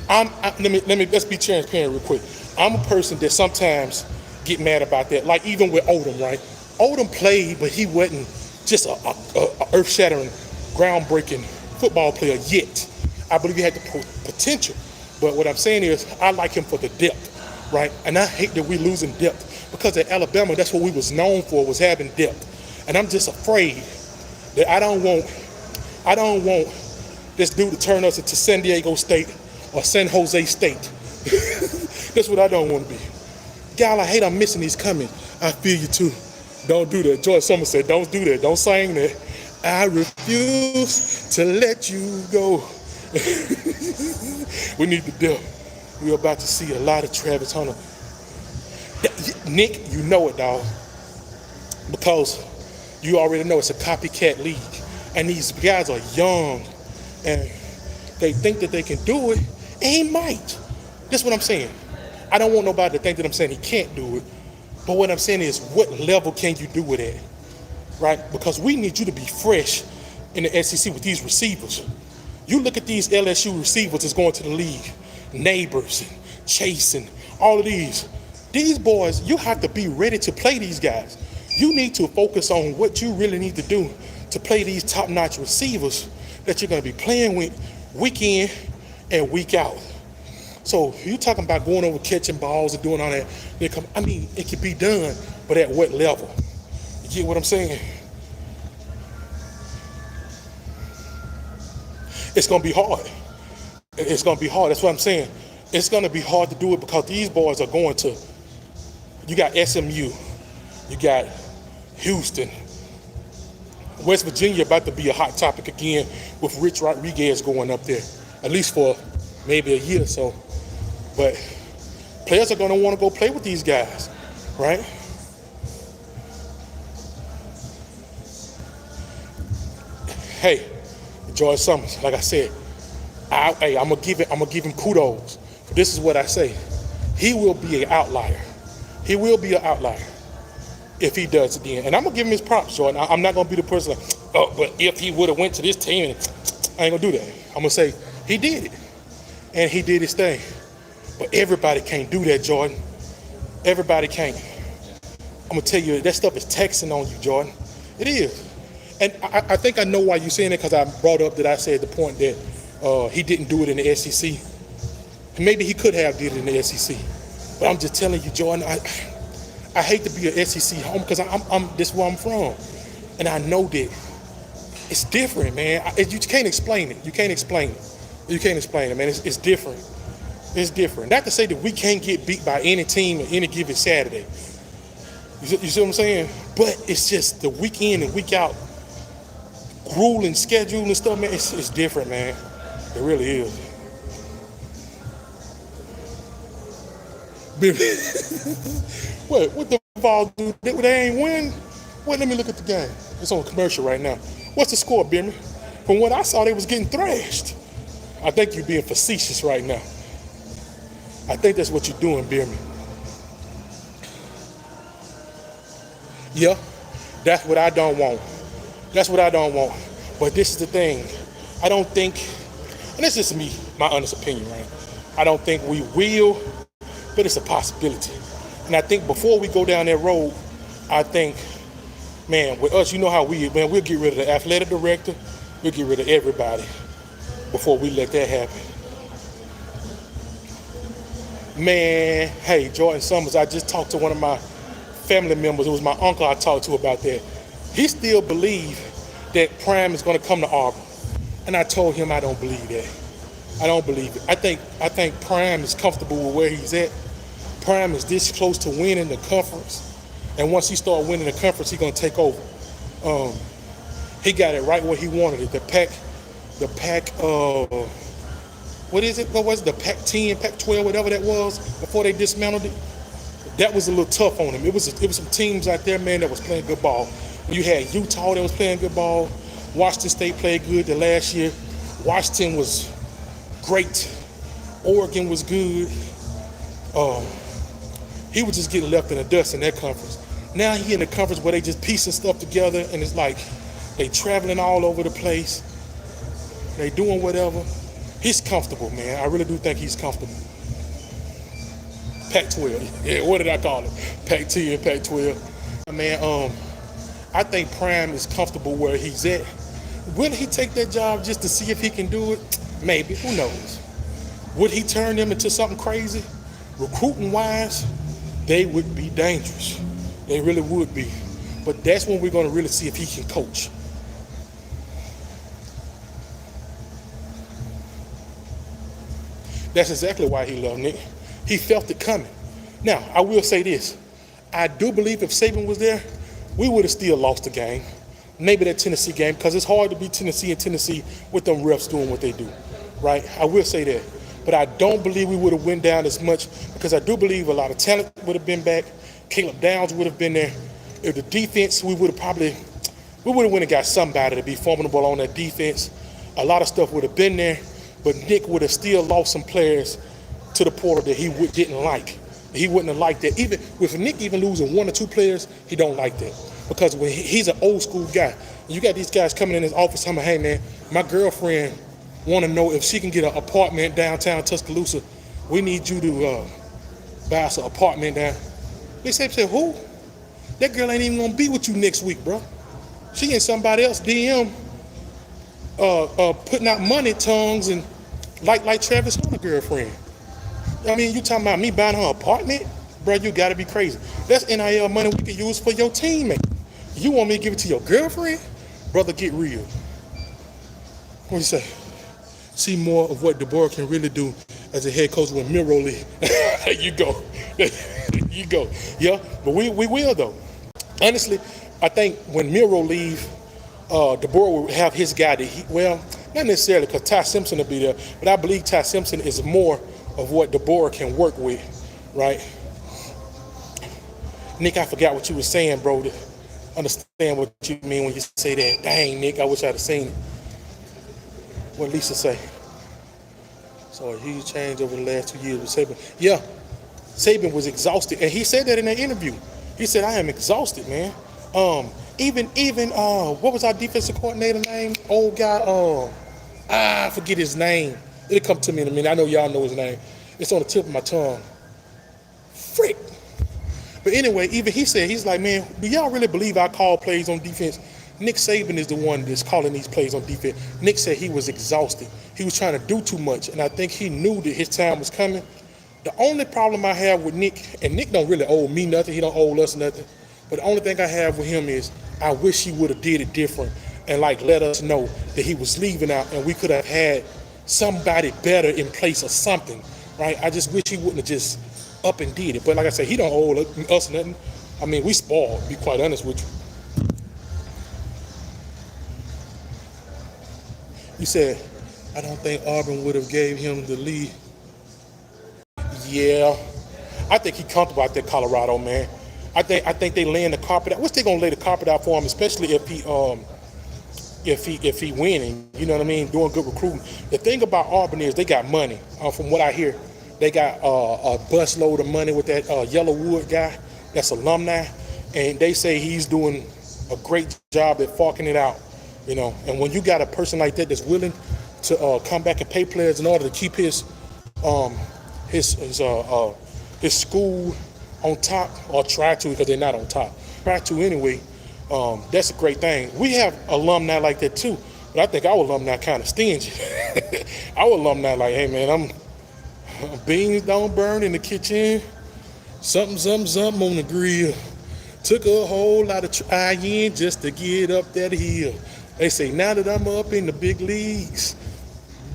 Let's be transparent real quick. I'm a person that sometimes get mad about that. Like even with Odom, right? Odom played, but he wasn't just a earth-shattering, groundbreaking football player yet. I believe he had the potential. But what I'm saying is, I like him for the depth, right? And I hate that we're losing depth, because at Alabama, that's what we was known for, was having depth. And I'm just afraid that I don't want this dude to turn us into San Diego State or San Jose State. That's what I don't want to be. Gal, I hate I'm missing these comments. I feel you too. Don't do that. George Summer said, don't do that. Don't sing that. I refuse to let you go. We need the depth. We're about to see a lot of Travis Hunter. Nick, you know it, dog. Because you already know it's a copycat league. And these guys are young. And they think that they can do it. And he might. That's what I'm saying. I don't want nobody to think that I'm saying he can't do it. But what I'm saying is, what level can you do it at? Right? Because we need you to be fresh in the SEC with these receivers. You look at these LSU receivers that's going to the league. Neighbors and Chase and all of these boys, you have to be ready to play these guys. You need to focus on what you really need to do to play these top-notch receivers that you're going to be playing with week in and week out. So you talking about going over catching balls and doing all that. I mean, it can be done, but at what level? You get what I'm saying? It's going to be hard. It's going to be hard. That's what I'm saying. It's going to be hard to do it because these boys are going to, you got SMU, you got Houston, West Virginia about to be a hot topic again with Rich Rodriguez going up there, at least for maybe a year or so. But players are going to want to go play with these guys, right? Hey, George Summers, like I said, I'm gonna give him kudos. This is what I say. He will be an outlier. He will be an outlier if he does it again. And I'm gonna give him his props, Jordan. I'm not gonna be the person like, oh, but if he would have went to this team, I ain't gonna do that. I'm gonna say he did it, and he did his thing. But everybody can't do that, Jordan. Everybody can't. I'm gonna tell you, that stuff is taxing on you, Jordan. It is. And I think I know why you're saying it, because I brought up that I said the point that he didn't do it in the SEC. Maybe he could have did it in the SEC. But I'm just telling you, Jordan, I hate to be an SEC home because this is where I'm from. And I know that it's different, man. You can't explain it. You can't explain it. You can't explain it, man. It's different. It's different. Not to say that we can't get beat by any team on any given Saturday. You see what I'm saying? But it's just the week in and week out grueling schedule and stuff, man. It's different, man. It really is. What the ball do? They ain't win? Wait, let me look at the game. It's on commercial right now. What's the score, Birmingham? From what I saw, they was getting thrashed. I think you're being facetious right now. I think that's what you're doing, Birmingham. Yeah, that's what I don't want. That's what I don't want. But this is the thing. I don't think, and this is me, my honest opinion, right? I don't think we will, but it's a possibility. And I think before we go down that road, I think, man, with us, you know how we'll get rid of the athletic director, we'll get rid of everybody before we let that happen. Man, hey, Jordan Summers, I just talked to one of my family members. It was my uncle I talked to about that. He still believes that Prime is going to come to Auburn. And I told him I don't believe that. I don't believe it. I think Prime is comfortable with where he's at. Prime is this close to winning the conference. And once he starts winning the conference, he's going to take over. He got it right where he wanted it. The Pac, what is it? What was it? The Pac-10, Pac-12, whatever that was, before they dismantled it. That was a little tough on him. It was some teams out there, man, that was playing good ball. You had Utah that was playing good ball. Washington State played good the last year. Washington was great. Oregon was good. He was just getting left in the dust in that conference. Now he in the conference where they just piecing stuff together, and it's like they traveling all over the place. They doing whatever. He's comfortable, man. I really do think he's comfortable. Pac-12. Yeah, what did I call it? Pac-10, Pac-12. Man, I think Prime is comfortable where he's at. Will he take that job just to see if he can do it? Maybe. Who knows? Would he turn them into something crazy? Recruiting-wise, they would be dangerous. They really would be. But that's when we're going to really see if he can coach. That's exactly why he left Nick. He felt it coming. Now, I will say this. I do believe if Saban was there, we would have still lost the game. Maybe that Tennessee game, because it's hard to beat Tennessee with them refs doing what they do, right? I will say that. But I don't believe we would have went down as much, because I do believe a lot of talent would have been back. Caleb Downs would have been there. If the defense, we would have went and got somebody to be formidable on that defense. A lot of stuff would have been there, but Nick would have still lost some players to the portal that he didn't like. He wouldn't have liked that. Even with Nick even losing one or two players, he don't like that. Because when he's an old school guy, you got these guys coming in his office telling me, hey man, my girlfriend want to know if she can get an apartment downtown Tuscaloosa. We need you to buy us an apartment down. Nick Saban said, who? That girl ain't even gonna be with you next week, bro. She in somebody else DM putting out money tongues and like Travis Hunter girlfriend. I mean, you talking about me buying her apartment? Bro, you gotta be crazy. That's NIL money we can use for your teammate. You want me to give it to your girlfriend? Brother, get real. What do you say? See more of what DeBoer can really do as a head coach when Milro leaves. There you go. There you go. Yeah, but we will though. Honestly, I think when Milro leave, DeBoer will have his guy that not necessarily because Ty Simpson will be there, but I believe Ty Simpson is more of what DeBoer can work with, right? Nick, I forgot what you were saying, bro. To understand what you mean when you say that. Dang, Nick, I wish I'd have seen it. What Lisa say? So a huge change over the last 2 years with Saban. Yeah, Saban was exhausted, and he said that in an interview. He said, "I am exhausted, man." Even what was our defensive coordinator name? Old guy. I forget his name. It'll come to me in a minute. I know y'all know his name. It's on the tip of my tongue. Frick. But anyway, even he said, he's like, man, do y'all really believe I call plays on defense? Nick Saban is the one that's calling these plays on defense. Nick said he was exhausted. He was trying to do too much, and I think he knew that his time was coming. The only problem I have with Nick, and Nick don't really owe me nothing, he don't owe us nothing, but the only thing I have with him is I wish he would have did it different and like let us know that he was leaving out and we could have had somebody better in place or something, right? I just wish he wouldn't have just up and did it. But like I said, he don't owe us nothing. I mean, we spoiled, to be quite honest with you. You said, I don't think Auburn would have gave him the lead. Yeah, I think he comfortable out there, Colorado, man. I think they laying the carpet out. What's they gonna lay the carpet out for him, especially if he winning? You know what I mean? Doing good recruiting. The thing about Auburn is they got money. From what I hear, they got a busload of money with that Yellowwood guy. That's alumni, and they say he's doing a great job at forking it out. You know, and when you got a person like that that's willing to come back and pay players in order to keep his school on top, or try to, because they're not on top. Try to anyway. That's a great thing. We have alumni like that too, but I think our alumni kind of stingy. Our alumni like, hey man, beans don't burn in the kitchen. Something on the grill. Took a whole lot of trying just to get up that hill. They say, now that I'm up in the big leagues,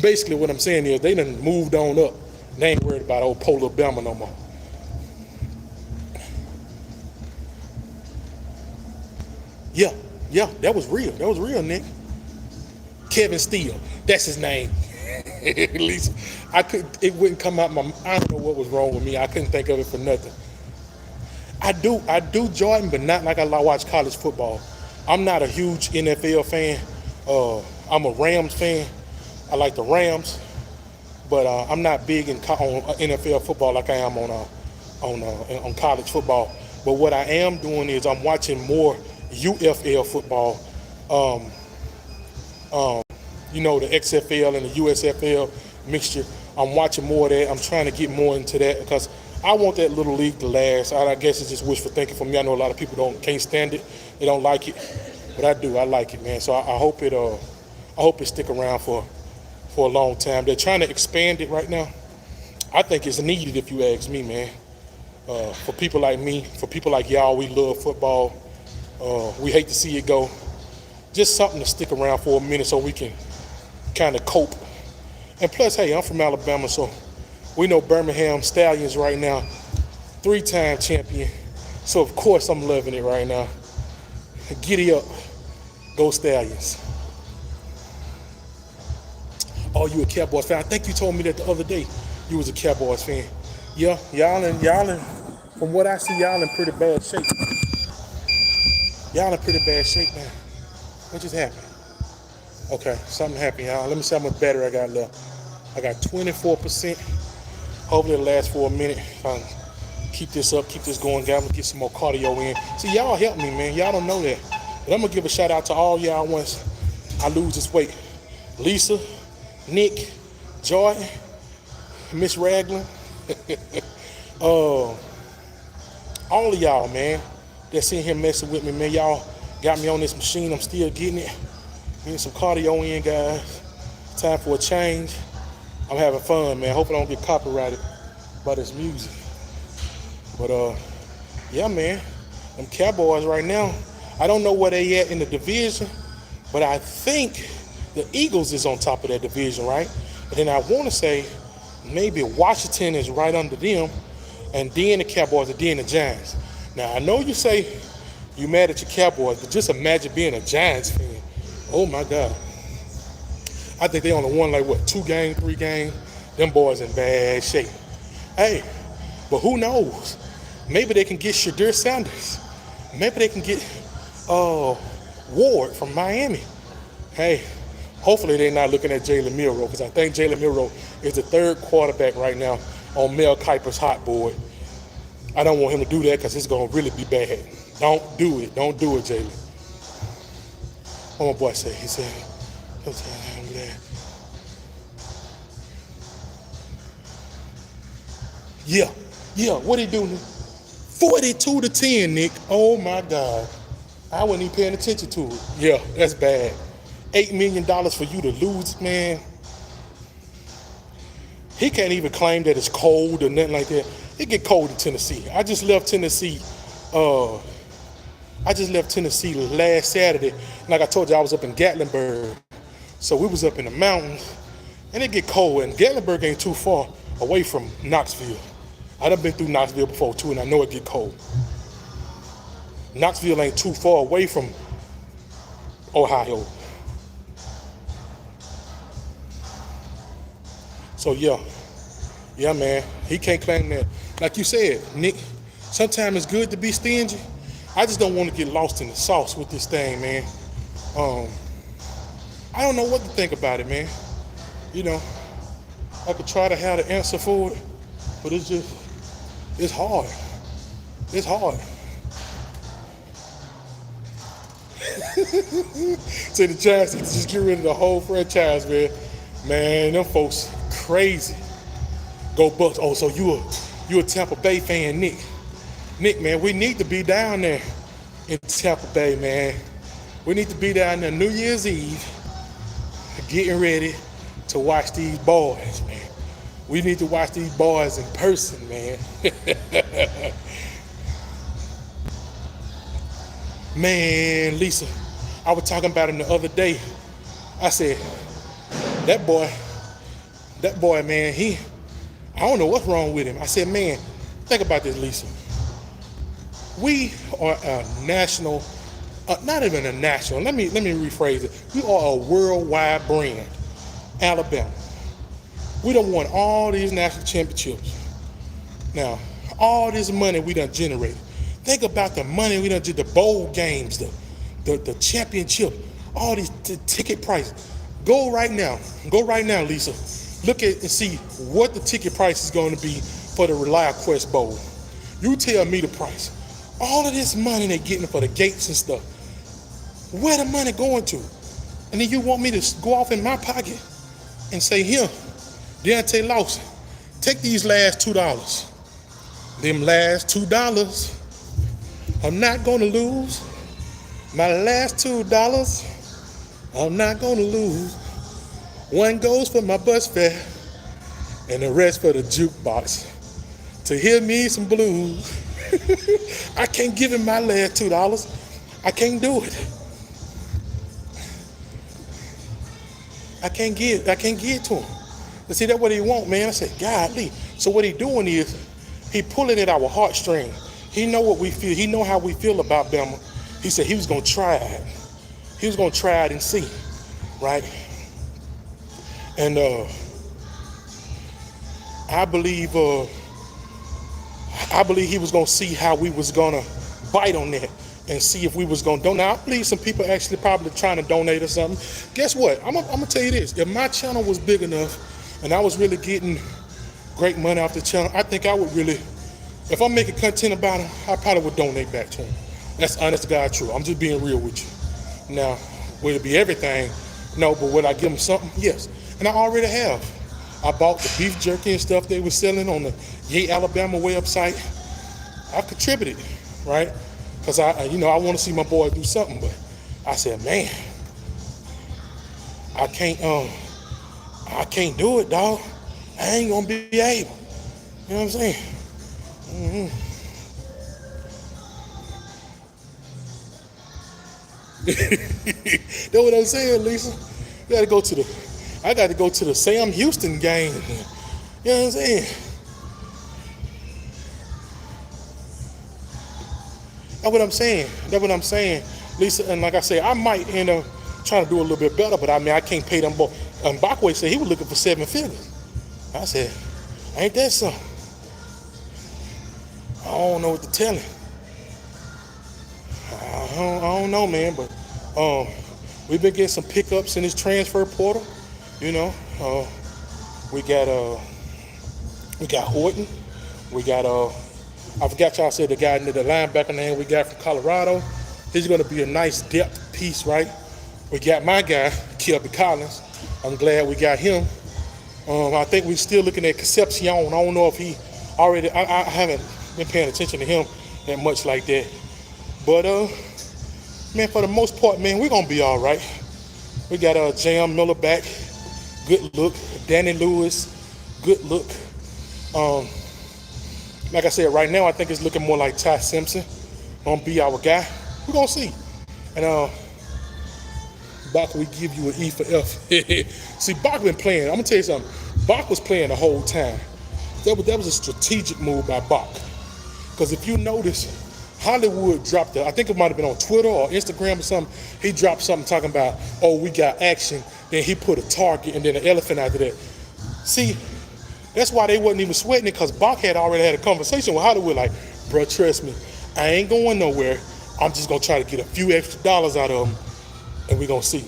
basically what I'm saying is they done moved on up. They ain't worried about old Polo Bama no more. Yeah, that was real. That was real, Nick. Kevin Steele, that's his name. At least it wouldn't come out I don't know what was wrong with me. I couldn't think of it for nothing. I do Jordan, but not like I watch college football. I'm not a huge NFL fan. I'm a Rams fan. I like the Rams, but I'm not big on NFL football like I am on college football. But what I am doing is I'm watching more UFL football. You know, the XFL and the USFL mixture. I'm watching more of that. I'm trying to get more into that because I want that little league to last. I guess it's just wishful thinking for me. I know a lot of people can't stand it. They don't like it, but I do. I like it, man. So I hope it stick around for a long time. They're trying to expand it right now. I think it's needed, if you ask me, man. For people like me, for people like y'all, we love football. We hate to see it go. Just something to stick around for a minute so we can kind of cope. And plus, hey, I'm from Alabama, so we know Birmingham Stallions right now, 3-time champion. So of course I'm loving it right now. Giddy up, go Stallions. Oh, you a Cowboys fan? I think you told me that the other day. You was a Cowboys fan. Yeah, y'all in, from what I see, y'all in pretty bad shape. Y'all in pretty bad shape, man. What just happened? Okay, something happened, y'all. Let me see how much battery I got left. I got 24%. Hopefully it'll last for a minute. If I can keep this up, keep this going, guys. I'm gonna get some more cardio in. See, y'all help me, man. Y'all don't know that. But I'm gonna give a shout out to all y'all once I lose this weight. Lisa, Nick, Jordan, Miss Ragland. Uh, all of y'all, man, that's in here messing with me, man. Y'all got me on this machine. I'm still getting it. Getting some cardio in, guys. Time for a change. I'm having fun, man. Hopefully I don't get copyrighted by this music. But yeah, man. Them Cowboys right now, I don't know where they at in the division, but I think the Eagles is on top of that division, right? And then I want to say maybe Washington is right under them, and then the Cowboys, and then the Giants. Now, I know you say you mad at your Cowboys, but just imagine being a Giants fan. Oh, my God. I think they only won like, what, 2 games, 3 games? Them boys in bad shape. Hey, but who knows? Maybe they can get Shadur Sanders. Maybe they can get Ward from Miami. Hey, hopefully they're not looking at Jalen Milro, because I think Jalen Milro is the 3rd quarterback right now on Mel Kiper's hot board. I don't want him to do that because it's going to really be bad. Don't do it. Don't do it, Jalen. What my boy said? He said, I'm glad. Yeah, what he doing? 42-10, Nick. Oh, my God. I wasn't even paying attention to it. Yeah, that's bad. $8 million for you to lose, man. He can't even claim that it's cold or nothing like that. It get cold in Tennessee. I just left Tennessee last Saturday. Like I told you, I was up in Gatlinburg. So we was up in the mountains, and it get cold. And Gatlinburg ain't too far away from Knoxville. I done been through Knoxville before too, and I know it get cold. Knoxville ain't too far away from Ohio. So yeah, man, he can't claim that. Like you said, Nick, sometimes it's good to be stingy. I just don't want to get lost in the sauce with this thing, man. I don't know what to think about it, man. You know, I could try to have the answer for it, but it's hard. It's hard. So the Giants need to just get rid of the whole franchise, man. Man, them folks crazy. Go Bucks. Oh, so you a Tampa Bay fan, Nick. Nick, man, we need to be down there in Tampa Bay, man. We need to be down there New Year's Eve getting ready to watch these boys, man. We need to watch these boys in person, man. Man, Lisa, I was talking about him the other day. I said, that boy, man, I don't know what's wrong with him. I said, man, think about this, Lisa. We are a national, not even a national, let me rephrase it. We are a worldwide brand, Alabama. We done won all these national championships. Now, all this money we done generated. Think about the money we done did, the bowl games, the championship, all these ticket prices. Go right now, Lisa. Look at and see what the ticket price is going to be for the ReliaQuest Bowl. You tell me the price. All of this money they're getting for the gates and stuff. Where the money going to? And then you want me to go off in my pocket and say, here, Deontay Lawson, take these last $2. Them last $2, I'm not going to lose. My last $2, I'm not going to lose. One goes for my bus fare, and the rest for the jukebox. To hear me some blues. I can't give him my last $2. I can't do it. I can't give it to him. But see, that's what he want, man. I said, golly. So what he doing is, he pulling at our heartstring. He know what we feel. He know how we feel about Bama. He said he was going to try it. He was going to try it and see, right? And I believe he was going to see how we was going to bite on that and see if we was going to donate. I believe some people actually probably trying to donate or something. Guess what? I'm going to tell you this. If my channel was big enough and I was really getting great money off the channel, I think I would really, if I'm making content about him, I probably would donate back to him. That's honest to God true. I'm just being real with you. Now, will it be everything? No, but would I give him something? Yes. And I already have. I bought the beef jerky and stuff they were selling on the Yate, Alabama website. I contributed, right? Because I want to see my boy do something. But I said, man, I can't do it, dog. I ain't gonna be able. You know what I'm saying? Mm-hmm. That's what I'm saying, Lisa. I got to go to the Sam Houston game. You know what I'm saying? That's what I'm saying, Lisa. And like I say, I might end up trying to do a little bit better, but I mean, I can't pay them both. And Bakwe said he was looking for 7 figures. I said, ain't that something? I don't know what to tell him. I don't know, man, but we've been getting some pickups in this transfer portal. You know, we got Horton. We got I forgot y'all said the guy the linebacker name we got from Colorado. He's going to be a nice depth piece, right? We got my guy Kelby Collins. I'm glad we got him. I think we're still looking at Concepcion. I don't know if he already. I haven't been paying attention to him that much like that. But man, for the most part, man, we're gonna be all right. We got Jam Miller back, good look. Danny Lewis, good look. Like I said, right now I think it's looking more like Ty Simpson gonna be our guy. We're gonna see. And Bach, we give you an E for F. See, Bach been playing. I'm gonna tell you something. Bach was playing the whole time. That was a strategic move by Bach. Because if you notice, Hollywood dropped I think it might have been on Twitter or Instagram or something. He dropped something talking about, oh, we got action. Then he put a target and then an elephant after that. See, that's why they wasn't even sweating it, because Bach had already had a conversation with Hollywood like, bro, trust me, I ain't going nowhere. I'm just going to try to get a few extra dollars out of them, and we're going to see.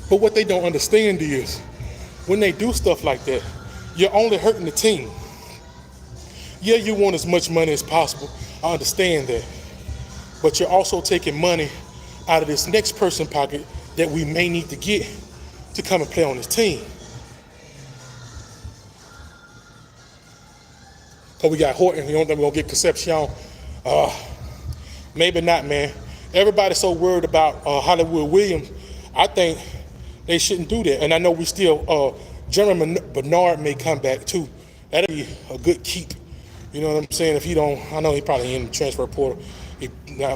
But what they don't understand is, when they do stuff like that, you're only hurting the team. Yeah, you want as much money as possible. I understand that. But you're also taking money out of this next person's pocket that we may need to get to come and play on this team. So we got Horton. You don't think we're going to get Concepcion? Maybe not, man. Everybody's so worried about Hollywood Williams. I think they shouldn't do that. And I know we still, Jeremy Bernard may come back too. That'd be a good keep. You know what I'm saying? If he don't, I know he probably in the transfer portal. He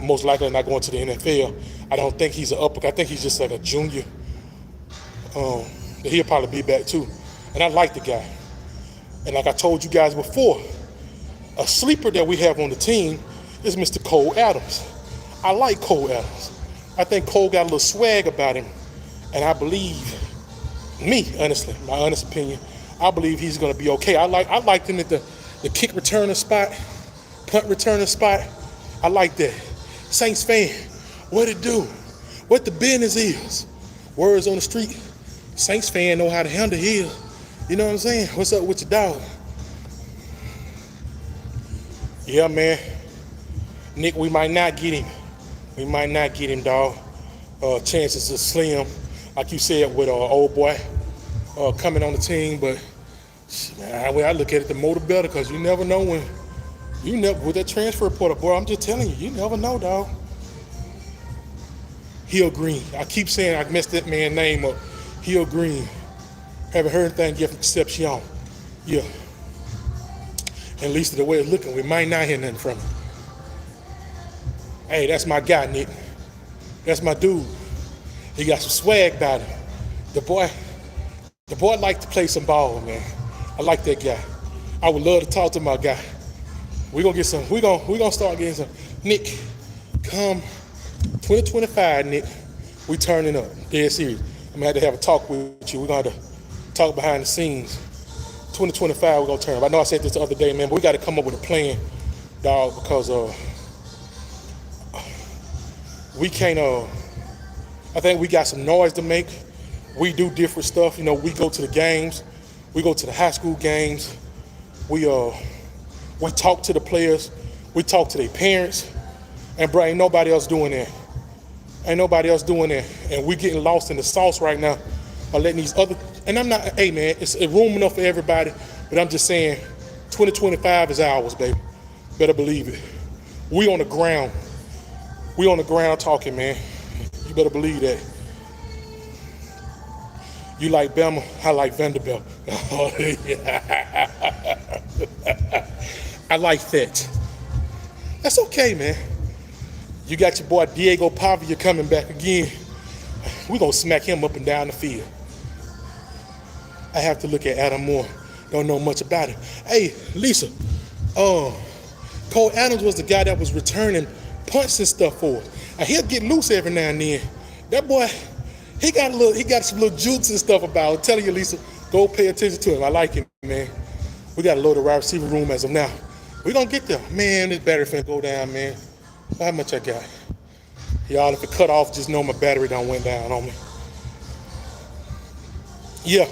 most likely not going to the NFL. I don't think he's an upper. I think he's just like a junior. He'll probably be back too. And I like the guy. And like I told you guys before, a sleeper that we have on the team is Mr. Cole Adams. I like Cole Adams. I think Cole got a little swag about him. And I believe, honestly, my honest opinion, I believe he's going to be okay. I liked him at the kick returner spot, punt returner spot. I like that. Saints fan, what it do? What the business is? Words on the street. Saints fan know how to handle his. You know what I'm saying? What's up with your dog? Yeah, man. Nick, we might not get him. We might not get him, dog. Chances are slim, like you said, with old boy coming on the team. But man, I look at it, the more the better, because you never know with that transfer portal, boy. I'm just telling you, you never know, dog. Hill Green. I keep saying I messed that man's name up. Hill Green. Haven't heard anything yet from Concepcion. Yeah. At least the way it's looking, we might not hear nothing from him. Hey, that's my guy, Nick. That's my dude. He got some swag about him. The boy likes to play some ball, man. I like that guy. I would love to talk to my guy. We're gonna start getting some. Nick, come 2025, Nick, we turning up. Dead serious. I'm gonna have to have a talk with you. We're gonna have to talk behind the scenes. 2025, we're gonna turn up. I know I said this the other day, man, but we gotta come up with a plan, dog, because we can't I think we got some noise to make. We do different stuff. You know, we go to the games. We go to the high school games. We talk to the players. We talk to their parents. And bro, ain't nobody else doing that. Ain't nobody else doing that. And we getting lost in the sauce right now by letting these other And I'm not, hey man, it's room enough for everybody, but I'm just saying 2025 is ours, baby. Better believe it. We on the ground. We on the ground talking, man. You better believe that. You like Bama, I like Vanderbilt. I like that. That's okay, man. You got your boy Diego Pavia coming back again. We're going to smack him up and down the field. I have to look at Adam Moore. Don't know much about him. Hey, Lisa, Cole Adams was the guy that was returning punts and stuff for us. And he'll get loose every now and then. That boy, he got some little jukes and stuff about it. I'm telling you, Lisa, go pay attention to him. I like him, man. We got a load of wide receiver room as of now. We're going to get there. Man, this battery finna go down, man. How much I got? Y'all, if it cut off, just know my battery done went down on me. Yeah,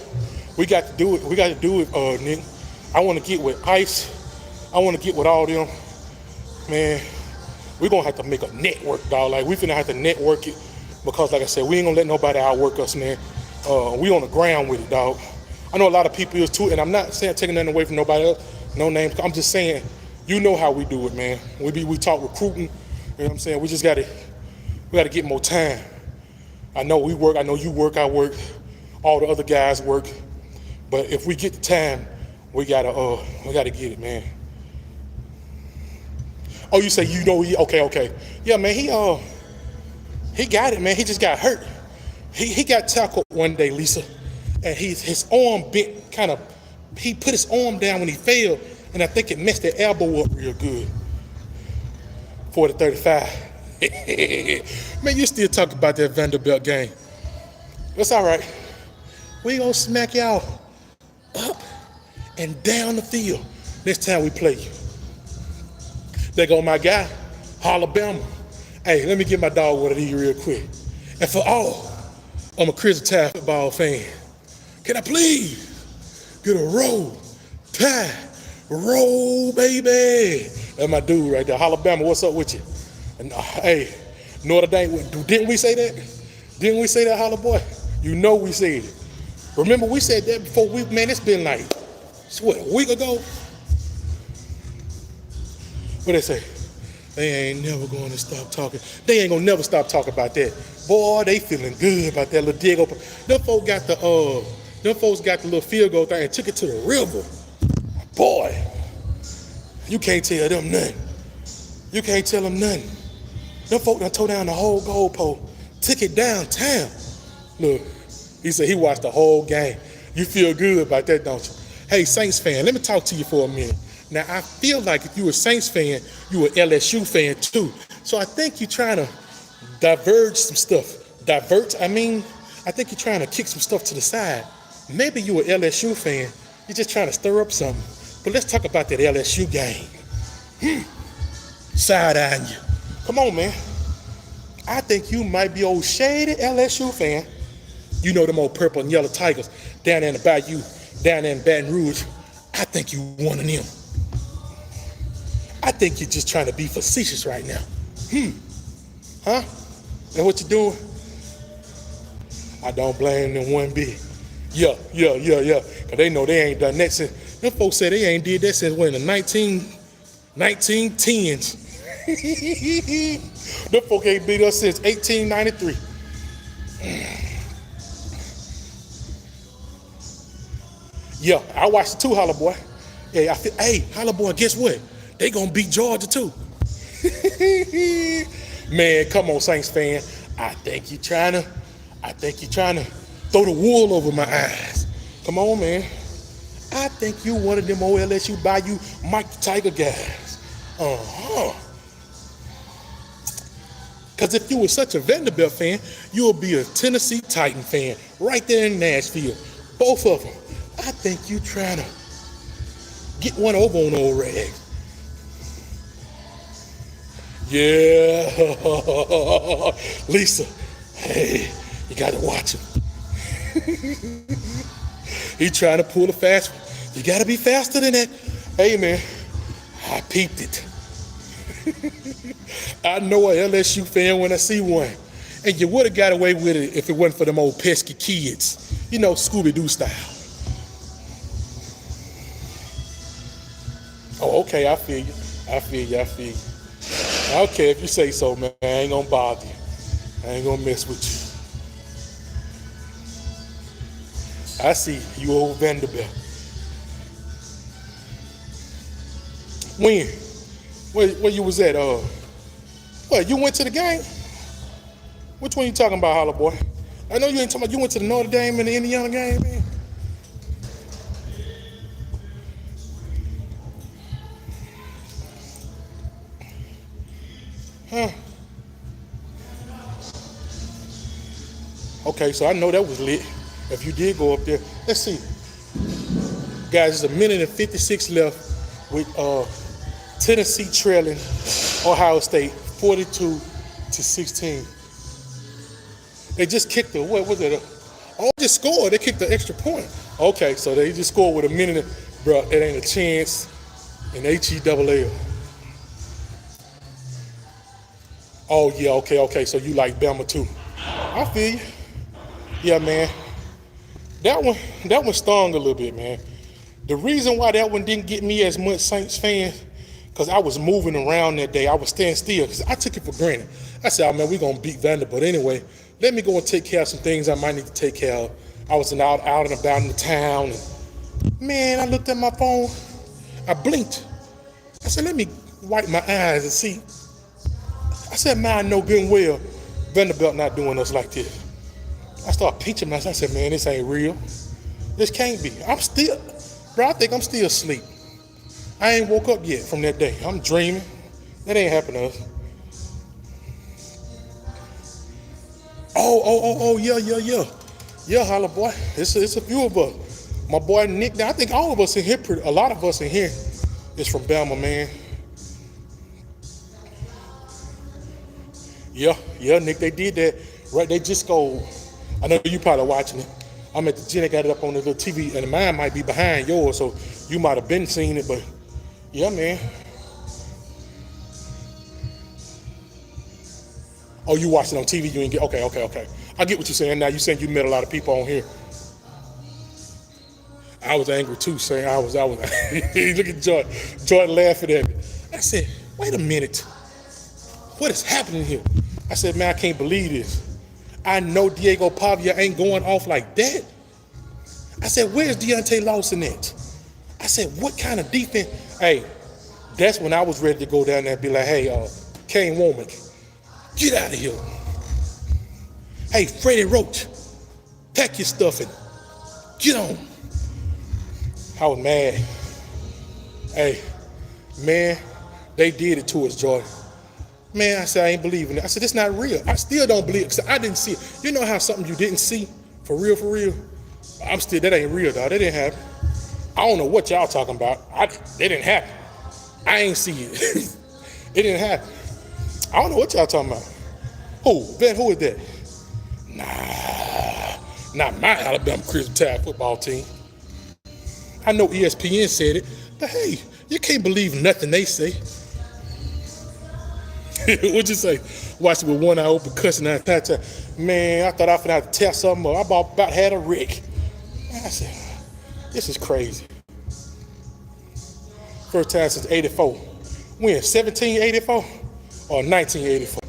we got to do it. We got to do it, Nick. I want to get with Ice. I want to get with all them. Man, we're going to have to make a network, dog. Like, we finna have to network it because, like I said, we ain't going to let nobody outwork us, man. We on the ground with it, dog. I know a lot of people is too, and I'm not saying taking nothing away from nobody else. No names. I'm just saying, you know how we do it, man. We talk recruiting. You know what I'm saying? We got to get more time. I know we work. I know you work. I work. All the other guys work. But if we get the time, we gotta get it, man. Oh, you say you know he? Okay. Yeah, man. He got it, man. He just got hurt. He got tackled one day, Lisa, and his arm bent kind of. He put his arm down when he fell, and I think it messed the elbow up real good. 40-35. Man, you still talk about that Vanderbilt game. It's all right. We gonna smack y'all up and down the field next time we play you. There go my guy, Alabama. Hey, let me get my dog one of these real quick. And for all, I'm a Chris Tide football fan. Can I please get a roll, Tide, roll, baby? That's my dude right there. Alabama, what's up with you? And hey, Notre Dame, didn't we say that? Didn't we say that, Holla Boy? You know we said it. Remember we said that before man, it's been like, what, a week ago? What they say? They ain't never going to stop talking. They ain't gonna never stop talking about that. Boy, they feeling good about that little Diego. Them folks got the little field goal thing and took it to the river. Boy, you can't tell them nothing. You can't tell them nothing. Them folk done tore down the whole goalpost, took it downtown. Look, he said he watched the whole game. You feel good about that, don't you? Hey, Saints fan, let me talk to you for a minute. Now, I feel like if you a Saints fan, you a LSU fan too. So I think you're trying to diverge some stuff. I think you're trying to kick some stuff to the side. Maybe you a LSU fan. You're just trying to stir up something. But let's talk about that LSU game. Side-eyeing you. Come on, man. I think you might be old shady LSU fan. You know them old purple and yellow Tigers down there in the Bayou, down there in Baton Rouge. I think you one of them. I think you're just trying to be facetious right now. Huh? That what you're doing? I don't blame them one bit. Yeah. Cause they know they ain't done that since. Them folks say they ain't did that since when, the 1910s. Them folks ain't beat us since 1893. Yeah, I watched it too, Holla Boy. Yeah, hey, Holla Boy, guess what? They gonna beat Georgia too. Man, come on, Saints fan. I think you're trying to throw the wool over my eyes. Come on, man. I think you one of them old LSU Bayou Mike the Tiger guys. Because if you were such a Vanderbilt fan, you would be a Tennessee Titan fan right there in Nashville. Both of them. I think you trying to get one over on old Rag. Yeah. Lisa, hey, you got to watch him. He trying to pull a fast one. You got to be faster than that. Hey, man, I peeped it. I know a LSU fan when I see one. And you would have got away with it if it wasn't for them old pesky kids. You know, Scooby-Doo style. Oh, okay, I feel you. I feel you. Okay, if you say so, man, I ain't gonna bother you. I ain't gonna mess with you. I see you old Vanderbilt. When? Where you was at? What, you went to the game? Which one you talking about, Holla Boy? I know you ain't talking about you went to the Notre Dame and the Indiana game, man. Huh. Okay, so I know that was lit. If you did go up there. Let's see. Guys, it's 1:56 left with Tennessee trailing Ohio State 42-16. They just kicked the, what was it? Oh, just scored. They kicked the extra point. Okay, so they just scored with a minute. Bro, it ain't a chance in HEAA. Oh, yeah, okay. So you like Bama too. I feel you. Yeah, man. That one stung a little bit, man. The reason why that one didn't get me as much Saints fan, because I was moving around that day. I was standing still because I took it for granted. I said, oh, man, we're going to beat Vanderbilt anyway. Let me go and take care of some things I might need to take care of. I was out and about in the town. And, man, I looked at my phone. I blinked. I said, let me wipe my eyes and see. I said, man, I know good and well Vanderbilt not doing us like this. I started pinching myself. I said, man, this ain't real. This can't be. I think I'm still asleep. I ain't woke up yet from that day. I'm dreaming. That ain't happened to us. Oh, yeah. Yeah, Holla Boy. It's a few of us. My boy Nick, I think all of us in here, a lot of us in here is from Bama, man. Yeah, Nick, they did that. Right, they just scored. I know you probably watching it. I'm at the gym, I got it up on the little TV, and mine might be behind yours, so you might have been seeing it, but yeah, man. Oh, you watched it on TV, you ain't get, okay. I get what you're saying now. You saying you met a lot of people on here. I was angry too, saying I was. Look at Jordan laughing at me. I said, wait a minute. What is happening here? I said, man, I can't believe this. I know Diego Pavia ain't going off like that. I said, where's Deontay Lawson at? I said, what kind of defense? Hey, that's when I was ready to go down there and be like, hey, Kane Womack, get out of here. Hey, Freddie Roach, pack your stuff and get on. I was mad. Hey, man, they did it to us, Jordan. Man, I said, I ain't believing it. I said, it's not real. I still don't believe it because I didn't see it. You know how something you didn't see, for real? That ain't real, dog. That didn't happen. I don't know what y'all talking about. They didn't happen. I ain't see it. It didn't happen. I don't know what y'all talking about. Who is that? Nah, not my Alabama Crimson Tide football team. I know ESPN said it, but hey, you can't believe nothing they say. What'd you say? Watch it with one eye open, cussing out that. Man, I thought I was gonna have to test something up. I about had a wreck. I said, this is crazy. First time since 84. When? 1784 or 1984?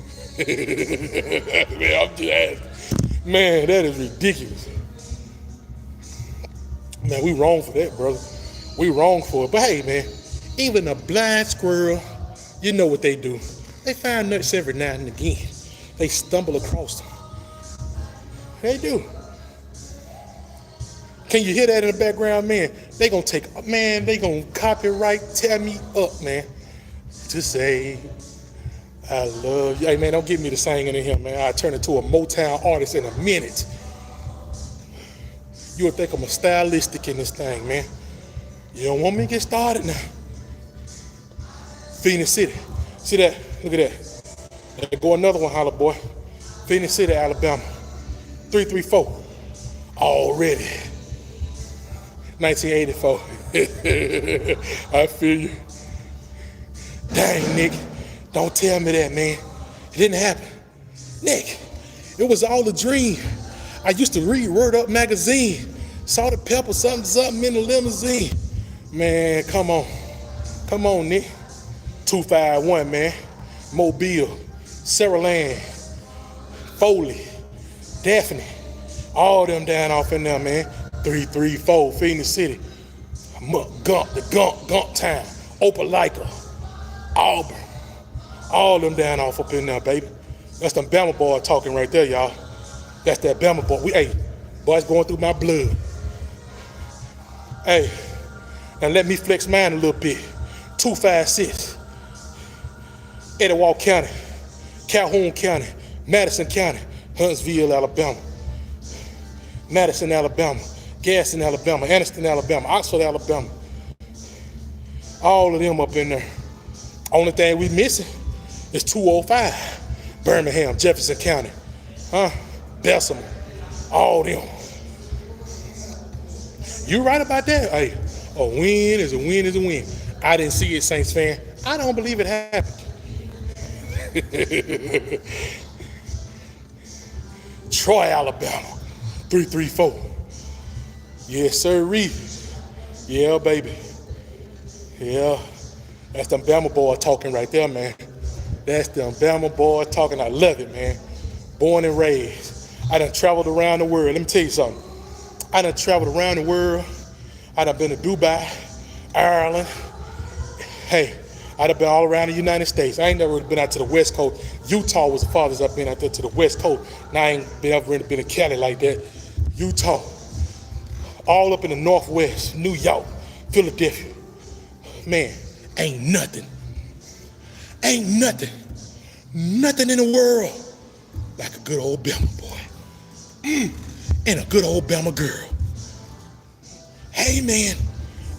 Man, I'm just asking. Man, that is ridiculous. Man, we wrong for that, brother. We wrong for it. But hey, man, even a blind squirrel, you know what they do. They find nuts every now and again. They stumble across them. They do. Can you hear that in the background, man? They gonna copyright tear me up, man. To say, I love you. Hey, man, don't get me to singing in here, man. I turn into a Motown artist in a minute. You would think I'm a stylistic in this thing, man. You don't want me to get started now. Phoenix City. See that? Look at that. There go another one, Holla Boy. Phoenix City, Alabama. 334. Already. 1984. I feel you. Dang, Nick. Don't tell me that, man. It didn't happen. Nick, it was all a dream. I used to read Word Up magazine. Salt and pepper, something in the limousine. Man, come on. Come on, Nick. 251, man. Mobile, Sarah Land, Foley, Daphne. All them down off in there, man. 334, Phoenix City. Gump Town, Opelika, Auburn. All them down off up in there, baby. That's them Bama boy talking right there, y'all. That's that Bama boy. Hey, boy, it's going through my blood. Hey, now let me flex mine a little bit. 256, Etowah County, Calhoun County, Madison County, Huntsville, Alabama, Madison, Alabama, Gaston, Alabama, Anniston, Alabama, Oxford, Alabama. All of them up in there. Only thing we missing is 205, Birmingham, Jefferson County, Bessemer, all them. You right about that? Hey, a win is a win is a win. I didn't see it, Saints fan. I don't believe it happened. Troy, Alabama, 334. Yes, sir, Reed. Yeah, baby. Yeah, that's them Bama boy talking right there, man. That's them Bama boy talking. I love it, man. Born and raised. I done traveled around the world. Let me tell you something. I done traveled around the world. I done been to Dubai, Ireland. Hey, I done been all around the United States. I ain't never been out to the West Coast. Utah was the farthest I've been out there to the West Coast. Now I ain't ever been to Cali like that. Utah. All up in the Northwest, New York, Philadelphia. Man, ain't nothing in the world like a good old Bama boy. And a good old Bama girl. Hey man,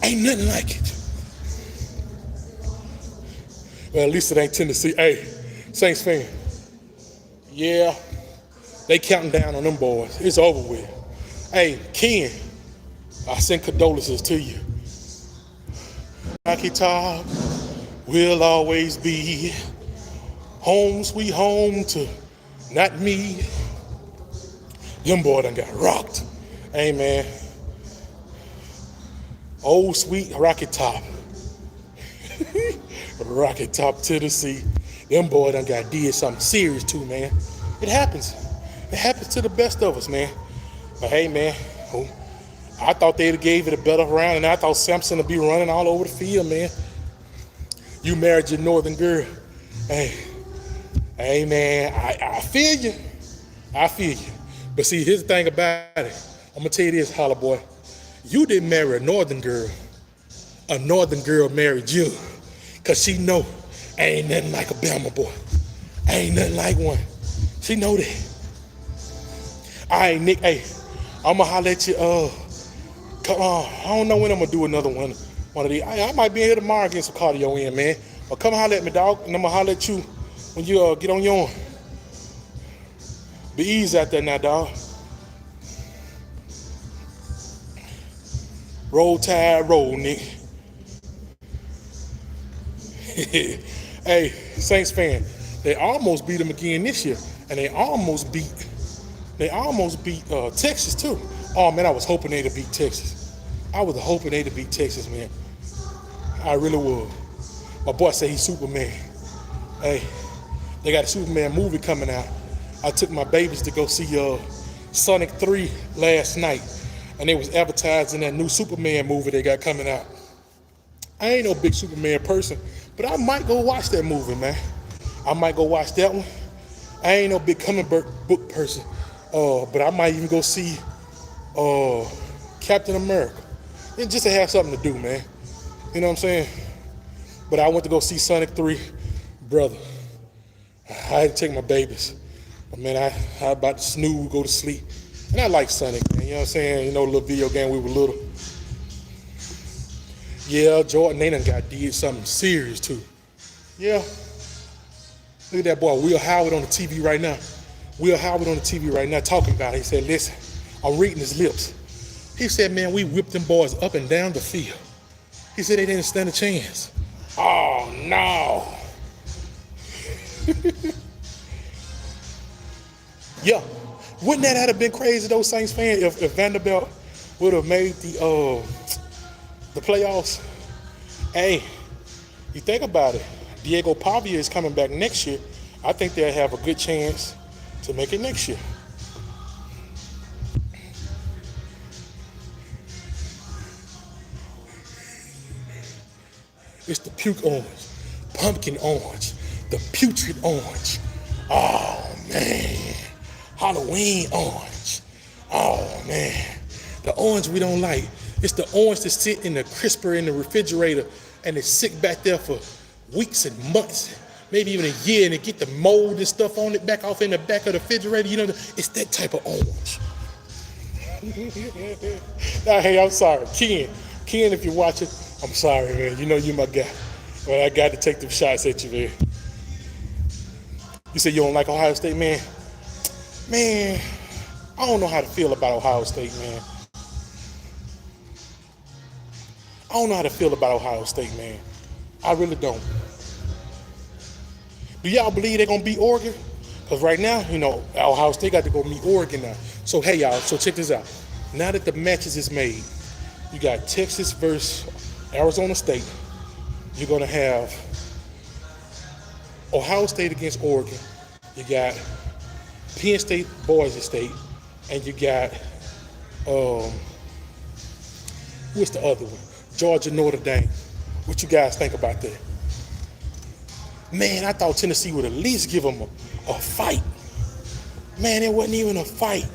ain't nothing like it. Well, at least it ain't Tennessee. Hey, Saints fan. Yeah, they counting down on them boys. It's over with. Hey, Ken, I send condolences to you. Rocky Top will always be home sweet home to not me. Them boy done got rocked. Hey man. Old sweet Rocky Top. Rocky Top, Tennessee. Them boy done did something serious too, man. It happens. It happens to the best of us, man. But hey man, I thought they'd have gave it a better round, and I thought Samson would be running all over the field, man. You married your northern girl. Hey man, I feel you. I feel you. But see, here's the thing about it. I'm gonna tell you this, Holla boy. You didn't marry a northern girl. A northern girl married you. Cause she know ain't nothing like a Bama boy. Ain't nothing like one. She know that. All right, Nick, hey, I'ma holler at you, come on. I don't know when I'm gonna do another one of these. I might be in here tomorrow getting some cardio in, man. But come holler at me, dog, and I'm gonna holler at you when you get on your own. Be easy out there now, dog. Roll Tide, roll, Nick. Hey, Saints fan, they almost beat them again this year, and they almost beat Texas too. Oh man, I was hoping they'd beat Texas. I was hoping they'd beat Texas, man. I really was. My boy said he's Superman. Hey, they got a Superman movie coming out. I took my babies to go see Sonic 3 last night, and they was advertising that new Superman movie they got coming out. I ain't no big Superman person, but I might go watch that movie, man. I might go watch that one. I ain't no big comic book person, but I might even go see Captain America. It's just to have something to do, man. You know what I'm saying? But I went to go see Sonic 3, brother. I had to take my babies. Man, I about to snooze, go to sleep. And I like Sonic, man. You know what I'm saying? You know, a little video game when we were little. Yeah, Jordan, they done did something serious too. Yeah. Look at that boy, Will Howard on the TV right now. Will Howard on the TV right now talking about it. He said, listen, I'm reading his lips. He said, man, we whipped them boys up and down the field. He said they didn't stand a chance. Oh, no. Yeah, Wouldn't that have been crazy, though, Saints fan, if Vanderbilt would have made the playoffs? Hey, you think about it. Diego Pavia is coming back next year. I think they'll have a good chance to make it next year. It's the puke orange, pumpkin orange, the putrid orange. Oh, man. Halloween orange. Oh, man. The orange we don't like. It's the orange that sit in the crisper in the refrigerator and it sit back there for weeks and months, maybe even a year, and it get the mold and stuff on it back off in the back of the refrigerator. You know, it's that type of orange. Now, hey, I'm sorry. Ken, if you're watching, I'm sorry, man. You know you my guy. But I got to take them shots at you, man. You say you don't like Ohio State, man? Man, I don't know how to feel about Ohio State, man. I don't know how to feel about Ohio State, man. I really don't. Do y'all believe they're going to beat Oregon? Because right now, you know, Ohio State got to go meet Oregon now. So, hey, y'all, so check this out. Now that the matches is made, you got Texas versus Arizona State. You're going to have Ohio State against Oregon. You got Penn State, Boise State. And you got, what's the other one? Georgia, Notre Dame. What you guys think about that? Man, I thought Tennessee would at least give them a fight. Man, it wasn't even a fight.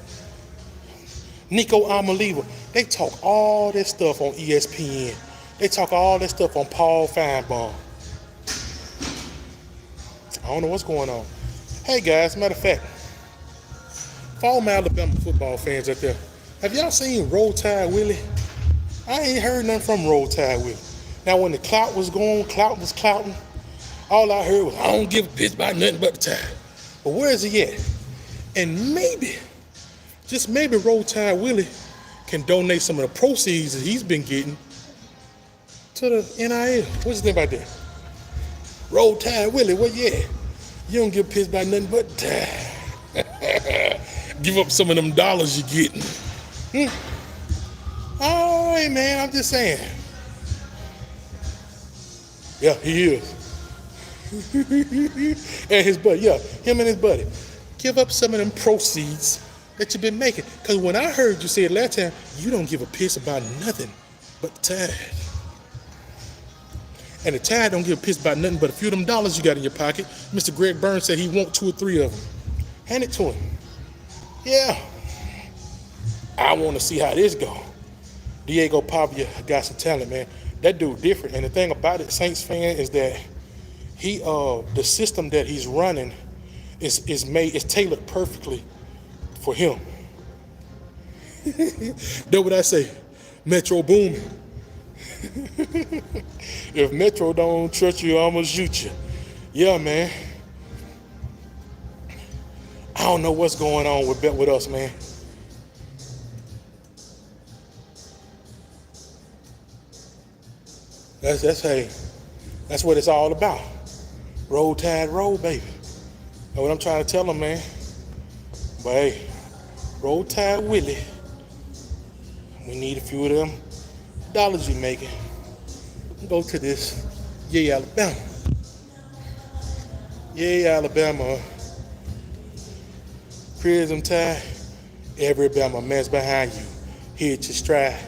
Nico Amaliva, they talk all that stuff on ESPN. They talk all that stuff on Paul Feinbaum. I don't know what's going on. Hey guys, matter of fact, for all my Alabama football fans out there, have y'all seen Roll Tide Willie? I ain't heard nothing from Roll Tide Willie. Now when the clout was going, clout was clouting, all I heard was, I don't give a piss about nothing but the Tide. But where is he at? And maybe, just maybe Roll Tide Willie can donate some of the proceeds that he's been getting to the NIL. What you think about that? Roll Tide Willie, where you at? You don't give a piss about nothing but the Tide. Give up some of them dollars you're getting. All right, man, I'm just saying. Yeah, he is. And his buddy, yeah, him and his buddy. Give up some of them proceeds that you've been making. Because when I heard you say it last time, you don't give a piss about nothing but the Tide. And the Tide don't give a piss about nothing but a few of them dollars you got in your pocket. Mr. Greg Burns said he want 2 or 3 of them. Hand it to him. Yeah. I want to see how this go. Diego Pavia got some talent, man. That dude different. And the thing about it, Saints fan, is that he the system that he's running is tailored perfectly for him. That's what I say. Metro booming. If Metro don't trust you, I'ma shoot you. Yeah, man. I don't know what's going on with us, man. That's what it's all about. Roll Tide, roll, baby. That's what I'm trying to tell them, man. But hey, Roll Tide Willie. We need a few of them dollars you making. Go to this. Yay, Alabama. Yay, Alabama. Crimson Tide. Every Bama man's behind you. Hit your stride.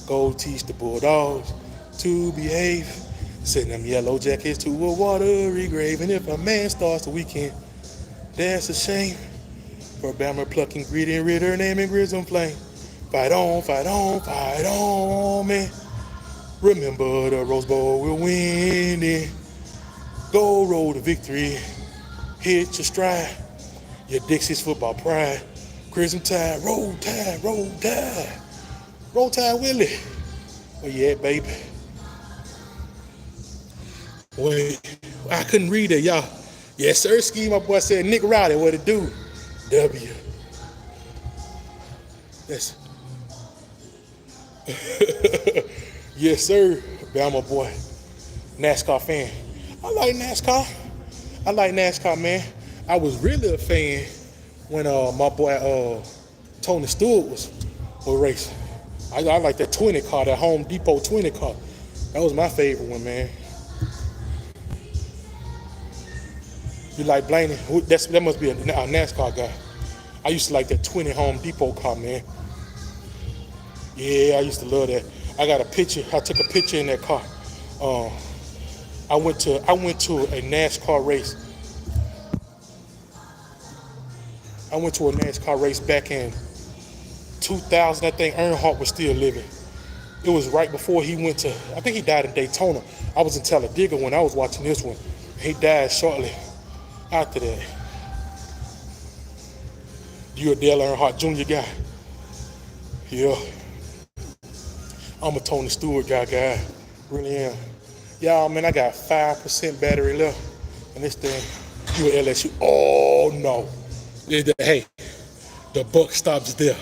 Go teach the Bulldogs to behave. Send them yellow jackets to a watery grave. And if a man starts the weekend, that's a shame. For Bama plucking greedy and rid her name in Grism Flame. Fight on, fight on, fight on, man. Remember the Rose Bowl will win it. Go roll to victory. Hit your stride. Your Dixie's football pride. Crimson Tide, roll Tide, roll Tide. Roll Tide Willie. Where you at, baby? Wait, I couldn't read it, y'all. Yes, sir, Ski, my boy said, Nick Rowdy, what it do? W. That's yes, sir, Bama boy. NASCAR fan. I like NASCAR. Man. I was really a fan when my boy Tony Stewart was racing. I like that 20 car, that Home Depot 20 car. That was my favorite one, man. You like Blaney? That must be a NASCAR guy. I used to like that 20 Home Depot car, man. Yeah, I used to love that. I got a picture. I took a picture in that car. I went to a NASCAR race. I went to a NASCAR race back in 2000. I think Earnhardt was still living. It was right before he went to, I think he died in Daytona. I was in Talladega when I was watching this one. He died shortly after that. You a Dale Earnhardt Jr. guy? Yeah. I'm a Tony Stewart guy. Really am. Y'all, man, I got 5% battery left. And this thing, you at LSU. Oh, no. Hey, the buck stops there.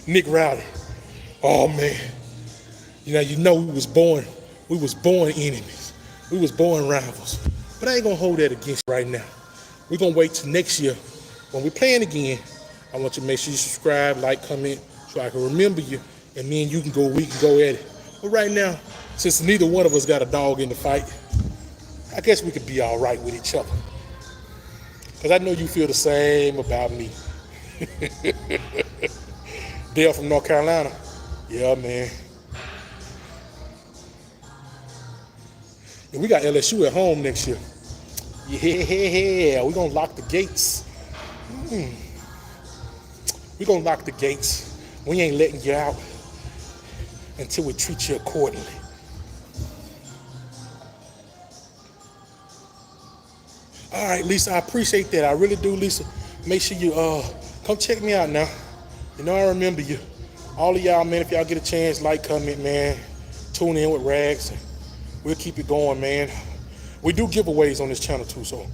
Nick Rowdy. Oh, man. You know we was born enemies. We was born rivals. But I ain't going to hold that against you right now. We're going to wait till next year. When we're playing again, I want you to make sure you subscribe, like, comment, so I can remember you. And me and you we can go at it. But right now, since neither one of us got a dog in the fight, I guess we could be all right with each other. Because I know you feel the same about me. Dale from North Carolina. Yeah, man. And we got LSU at home next year. Yeah, we're going to lock the gates. We're going to lock the gates. We ain't letting you out until we treat you accordingly. All right, Lisa, I appreciate that. I really do, Lisa. Make sure you come check me out now. You know I remember you. All of y'all, man, if y'all get a chance, like, comment, man. Tune in with Rags. We'll keep it going, man. We do giveaways on this channel, too, so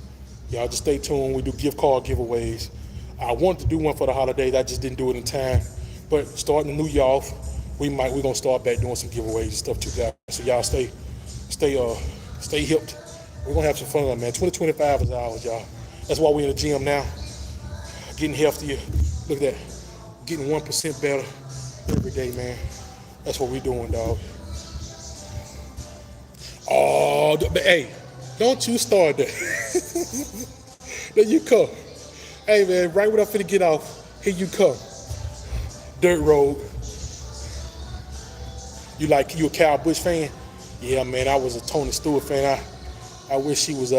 y'all just stay tuned. We do gift card giveaways. I wanted to do one for the holidays. I just didn't do it in time. But starting the new year off, we're gonna start back doing some giveaways and stuff too, guys. So y'all stay hipped. We're gonna have some fun, man. 2025 is ours, y'all. That's why we're in the gym now, getting healthier. Look at that, getting 1% better every day, man. That's what we're doing, dog. Oh, but hey, don't you start that. There you come. Hey, man, right when I'm finna get off, here you come. Dirt road. You a Kyle Busch fan? Yeah, man, I was a Tony Stewart fan. I wish he was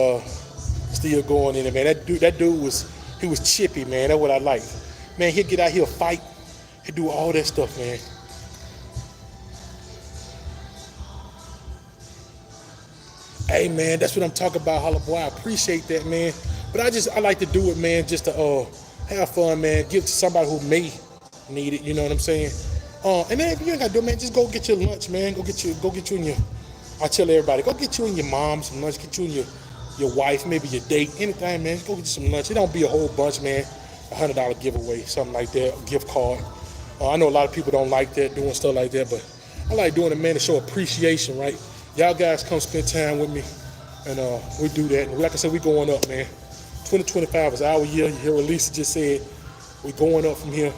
still going in it, man. That dude was chippy, man. That's what I like. Man, he'll get out here, fight. He'll do all that stuff, man. Hey, man, that's what I'm talking about, Holla Boy. I appreciate that, man. But I like to do it, man, just to have fun, man. Give to somebody who may need it, you know what I'm saying? And then if you ain't gotta do it, man, just go get your lunch, man. Go get you and your, I tell everybody, go get you and your mom some lunch, get you and your wife, maybe your date, anything, man. Just go get you some lunch. It don't be a whole bunch, man. $100 giveaway, something like that, a gift card. I know a lot of people don't like that, doing stuff like that, but I like doing it, man, to show appreciation, right? Y'all guys come spend time with me, and we do that. And like I said, we going up, man. 2025 is our year. You hear what Lisa just said. We going up from here.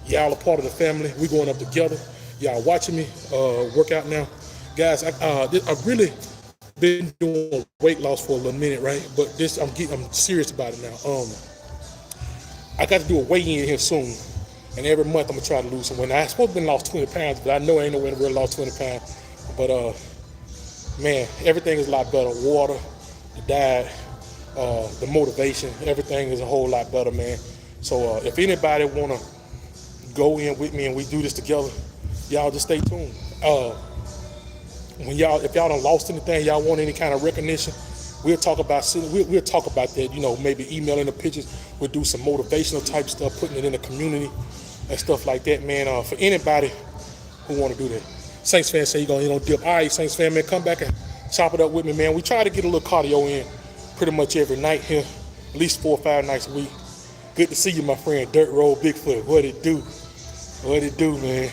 Y'all are part of the family. We going up together. Y'all watching me work out now. Guys, I've really been doing weight loss for a little minute, right? But I'm serious about it now. I got to do a weigh-in here soon. And every month I'm going to try to lose some weight. Now, I supposed to have lost 20 pounds, but I know I ain't no way to really lost 20 pounds. But, man, everything is a lot better. Water, the diet, the motivation, everything is a whole lot better, man. So if anybody want to go in with me and we do this together, y'all just stay tuned. If y'all done lost anything, y'all want any kind of recognition, we'll talk about that, you know, maybe emailing the pictures. We'll do some motivational type stuff, putting it in the community and stuff like that, man. For anybody who want to do that. Saints fan say you're gonna dip. All right, Saints fan, man, come back and chop it up with me, man. We try to get a little cardio in pretty much every night here, at least 4 or 5 nights a week. Good to see you, my friend. Dirt Road Bigfoot. What it do? What it do, man?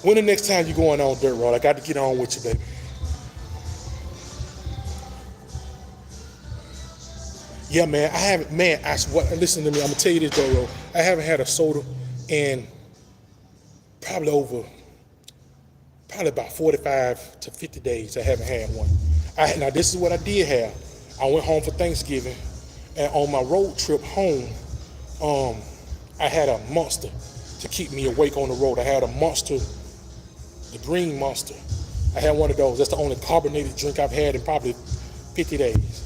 When the next time you going on Dirt Road? I got to get on with you, baby. Yeah, man. I haven't, man. Listen to me. I'm gonna tell you this, though, bro. I haven't had a soda in probably over, probably about 45 to 50 days. I haven't had one. Now this is what I did have. I went home for Thanksgiving, and on my road trip home, I had a Monster to keep me awake on the road. I had a Monster, the green Monster. I had one of those. That's the only carbonated drink I've had in probably 50 days.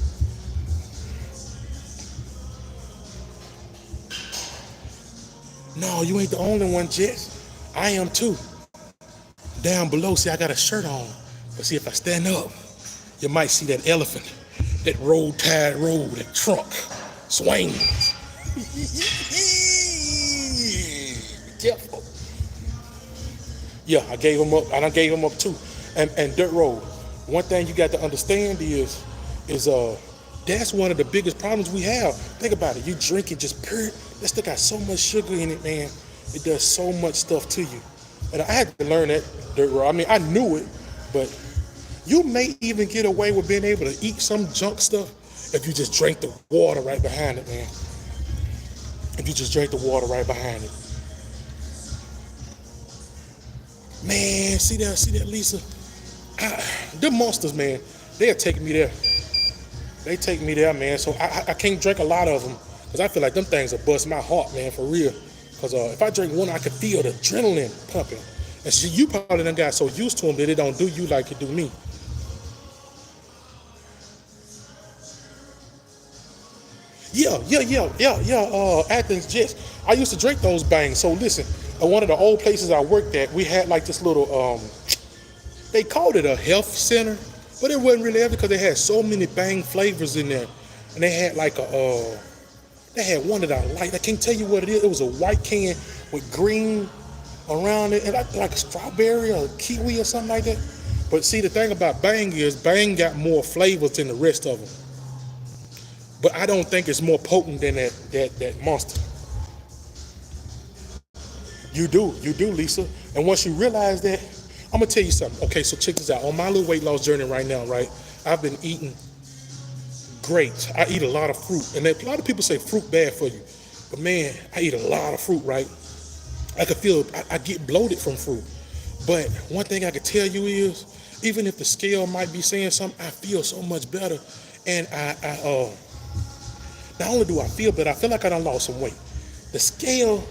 No, you ain't the only one, Jess. I am too. Down below, see, I got a shirt on. But see, if I stand up, you might see that elephant, that tide road, that trunk swings. Be careful. Yeah, I gave him up, and I gave him up too. And dirt road. One thing you got to understand is that's one of the biggest problems we have. Think about it. You drinking just pure. That stuff got so much sugar in it, man. It does so much stuff to you. And I had to learn that dirt road. I mean, I knew it, but you may even get away with being able to eat some junk stuff if you just drink the water right behind it, man. If you just drink the water right behind it. Man, see that, Lisa? The monsters, man, they'll take me there. They take me there, man. So I can't drink a lot of them because I feel like them things will bust my heart, man, for real. Because if I drink one, I can feel the adrenaline pumping. And see, you probably done got so used to them that it don't do you like it do me. Yeah. Athens Jets. I used to drink those bangs. So listen, at one of the old places I worked at, we had like this little, they called it a health center, but it wasn't really because they had so many bang flavors in there. And they had like they had one that I liked. I can't tell you what it is. It was a white can with green around it, and like a strawberry or kiwi or something like that. But see, the thing about Bang is Bang got more flavors than the rest of them. But I don't think it's more potent than that Monster. You do, Lisa. And once you realize that, I'm gonna tell you something. Okay, so check this out. On my little weight loss journey right now, right? I've been eating grapes. I eat a lot of fruit, and a lot of people say fruit bad for you, but man, I eat a lot of fruit, right? I could feel I get bloated from fruit. But one thing I can tell you is, even if the scale might be saying something, I feel so much better. And I not only do I feel better, I feel like I done lost some weight. The scale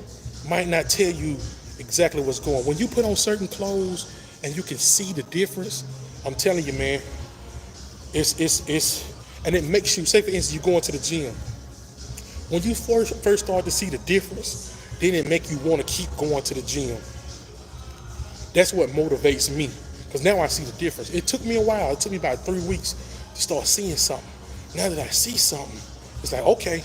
might not tell you exactly what's going on. When you put on certain clothes and you can see the difference, I'm telling you, man, it's and it makes you, say for instance, you go into the gym. When you first start to see the difference, then it make you want to keep going to the gym. That's what motivates me, because now I see the difference. It took me a while. It took me about 3 weeks to start seeing something. Now that I see something, it's like, okay,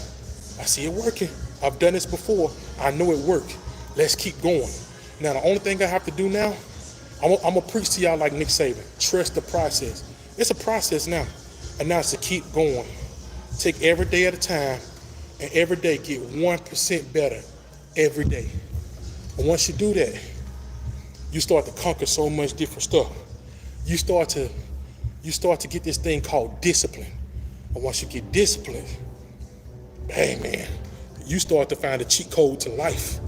I see it working. I've done this before. I know it worked. Let's keep going. Now, the only thing I have to do now, I'm going to preach to y'all like Nick Saban. Trust the process. It's a process now. And now it's to keep going. Take every day at a time, and every day get 1% better every day. And once you do that, you start to conquer so much different stuff. You start to get this thing called discipline. And once you get disciplined, hey man, you start to find a cheat code to life.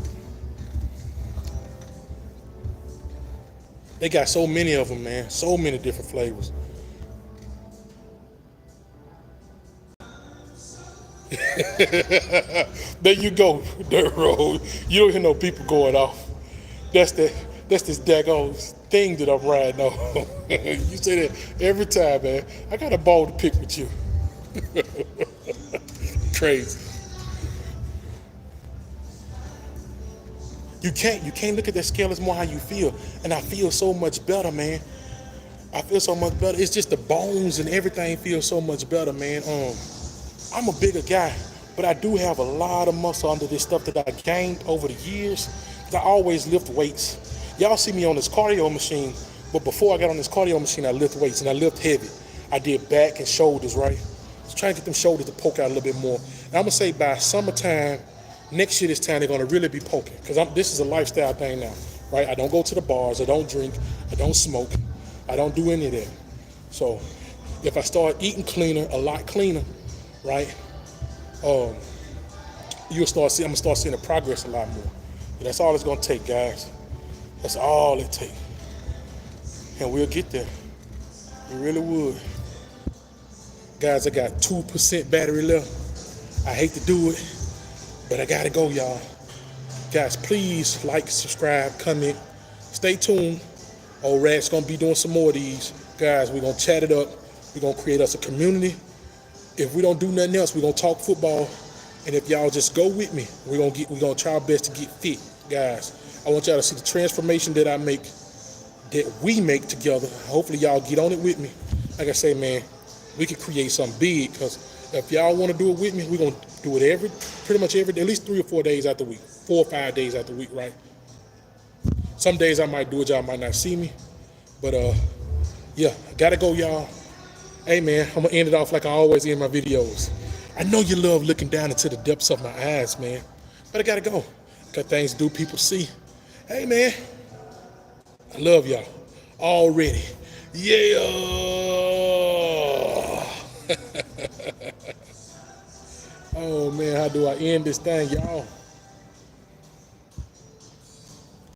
They got so many of them, man. So many different flavors. There you go, dirt road. You don't hear no people going off. That's this daggone thing that I'm riding on. You say that every time, man. I got a ball to pick with you. Crazy. You can't look at that scale. It's more how you feel. And I feel so much better, man. I feel so much better. It's just the bones and everything feels so much better, man. I'm a bigger guy, but I do have a lot of muscle under this stuff that I gained over the years. I always lift weights. Y'all see me on this cardio machine, but before I got on this cardio machine, I lift weights, and I lift heavy. I did back and shoulders, right? I was trying to get them shoulders to poke out a little bit more. And I'm gonna say by summertime, next year this time, they're gonna really be poking, because this is a lifestyle thing now, right? I don't go to the bars, I don't drink, I don't smoke, I don't do any of that. So if I start eating cleaner, a lot cleaner, right? um, I'm gonna start seeing the progress a lot more. But that's all it's gonna take, guys. That's all it takes. And we'll get there. We really would. Guys, I got 2% battery left. I hate to do it, but I gotta go, y'all. Guys, please like, subscribe, comment. Stay tuned. Old Rat's gonna be doing some more of these. Guys, we're gonna chat it up. We're gonna create us a community. If we don't do nothing else, we're gonna talk football. And if y'all just go with me, we're gonna try our best to get fit. Guys, I want y'all to see the transformation that we make together. Hopefully y'all get on it with me. Like I say, man, we can create something big, because if y'all want to do it with me, we're going to do it pretty much every day, at least 3 or 4 days out the week, 4 or 5 days out the week, right? Some days I might do it, y'all might not see me, but yeah, I gotta go, y'all. Hey, man, I'm gonna end it off like I always end my videos. I know you love looking down into the depths of my eyes, man, but I gotta go. Got things to do, people see. Hey, man, I love y'all already. Yeah. Oh, man, how do I end this thing, y'all?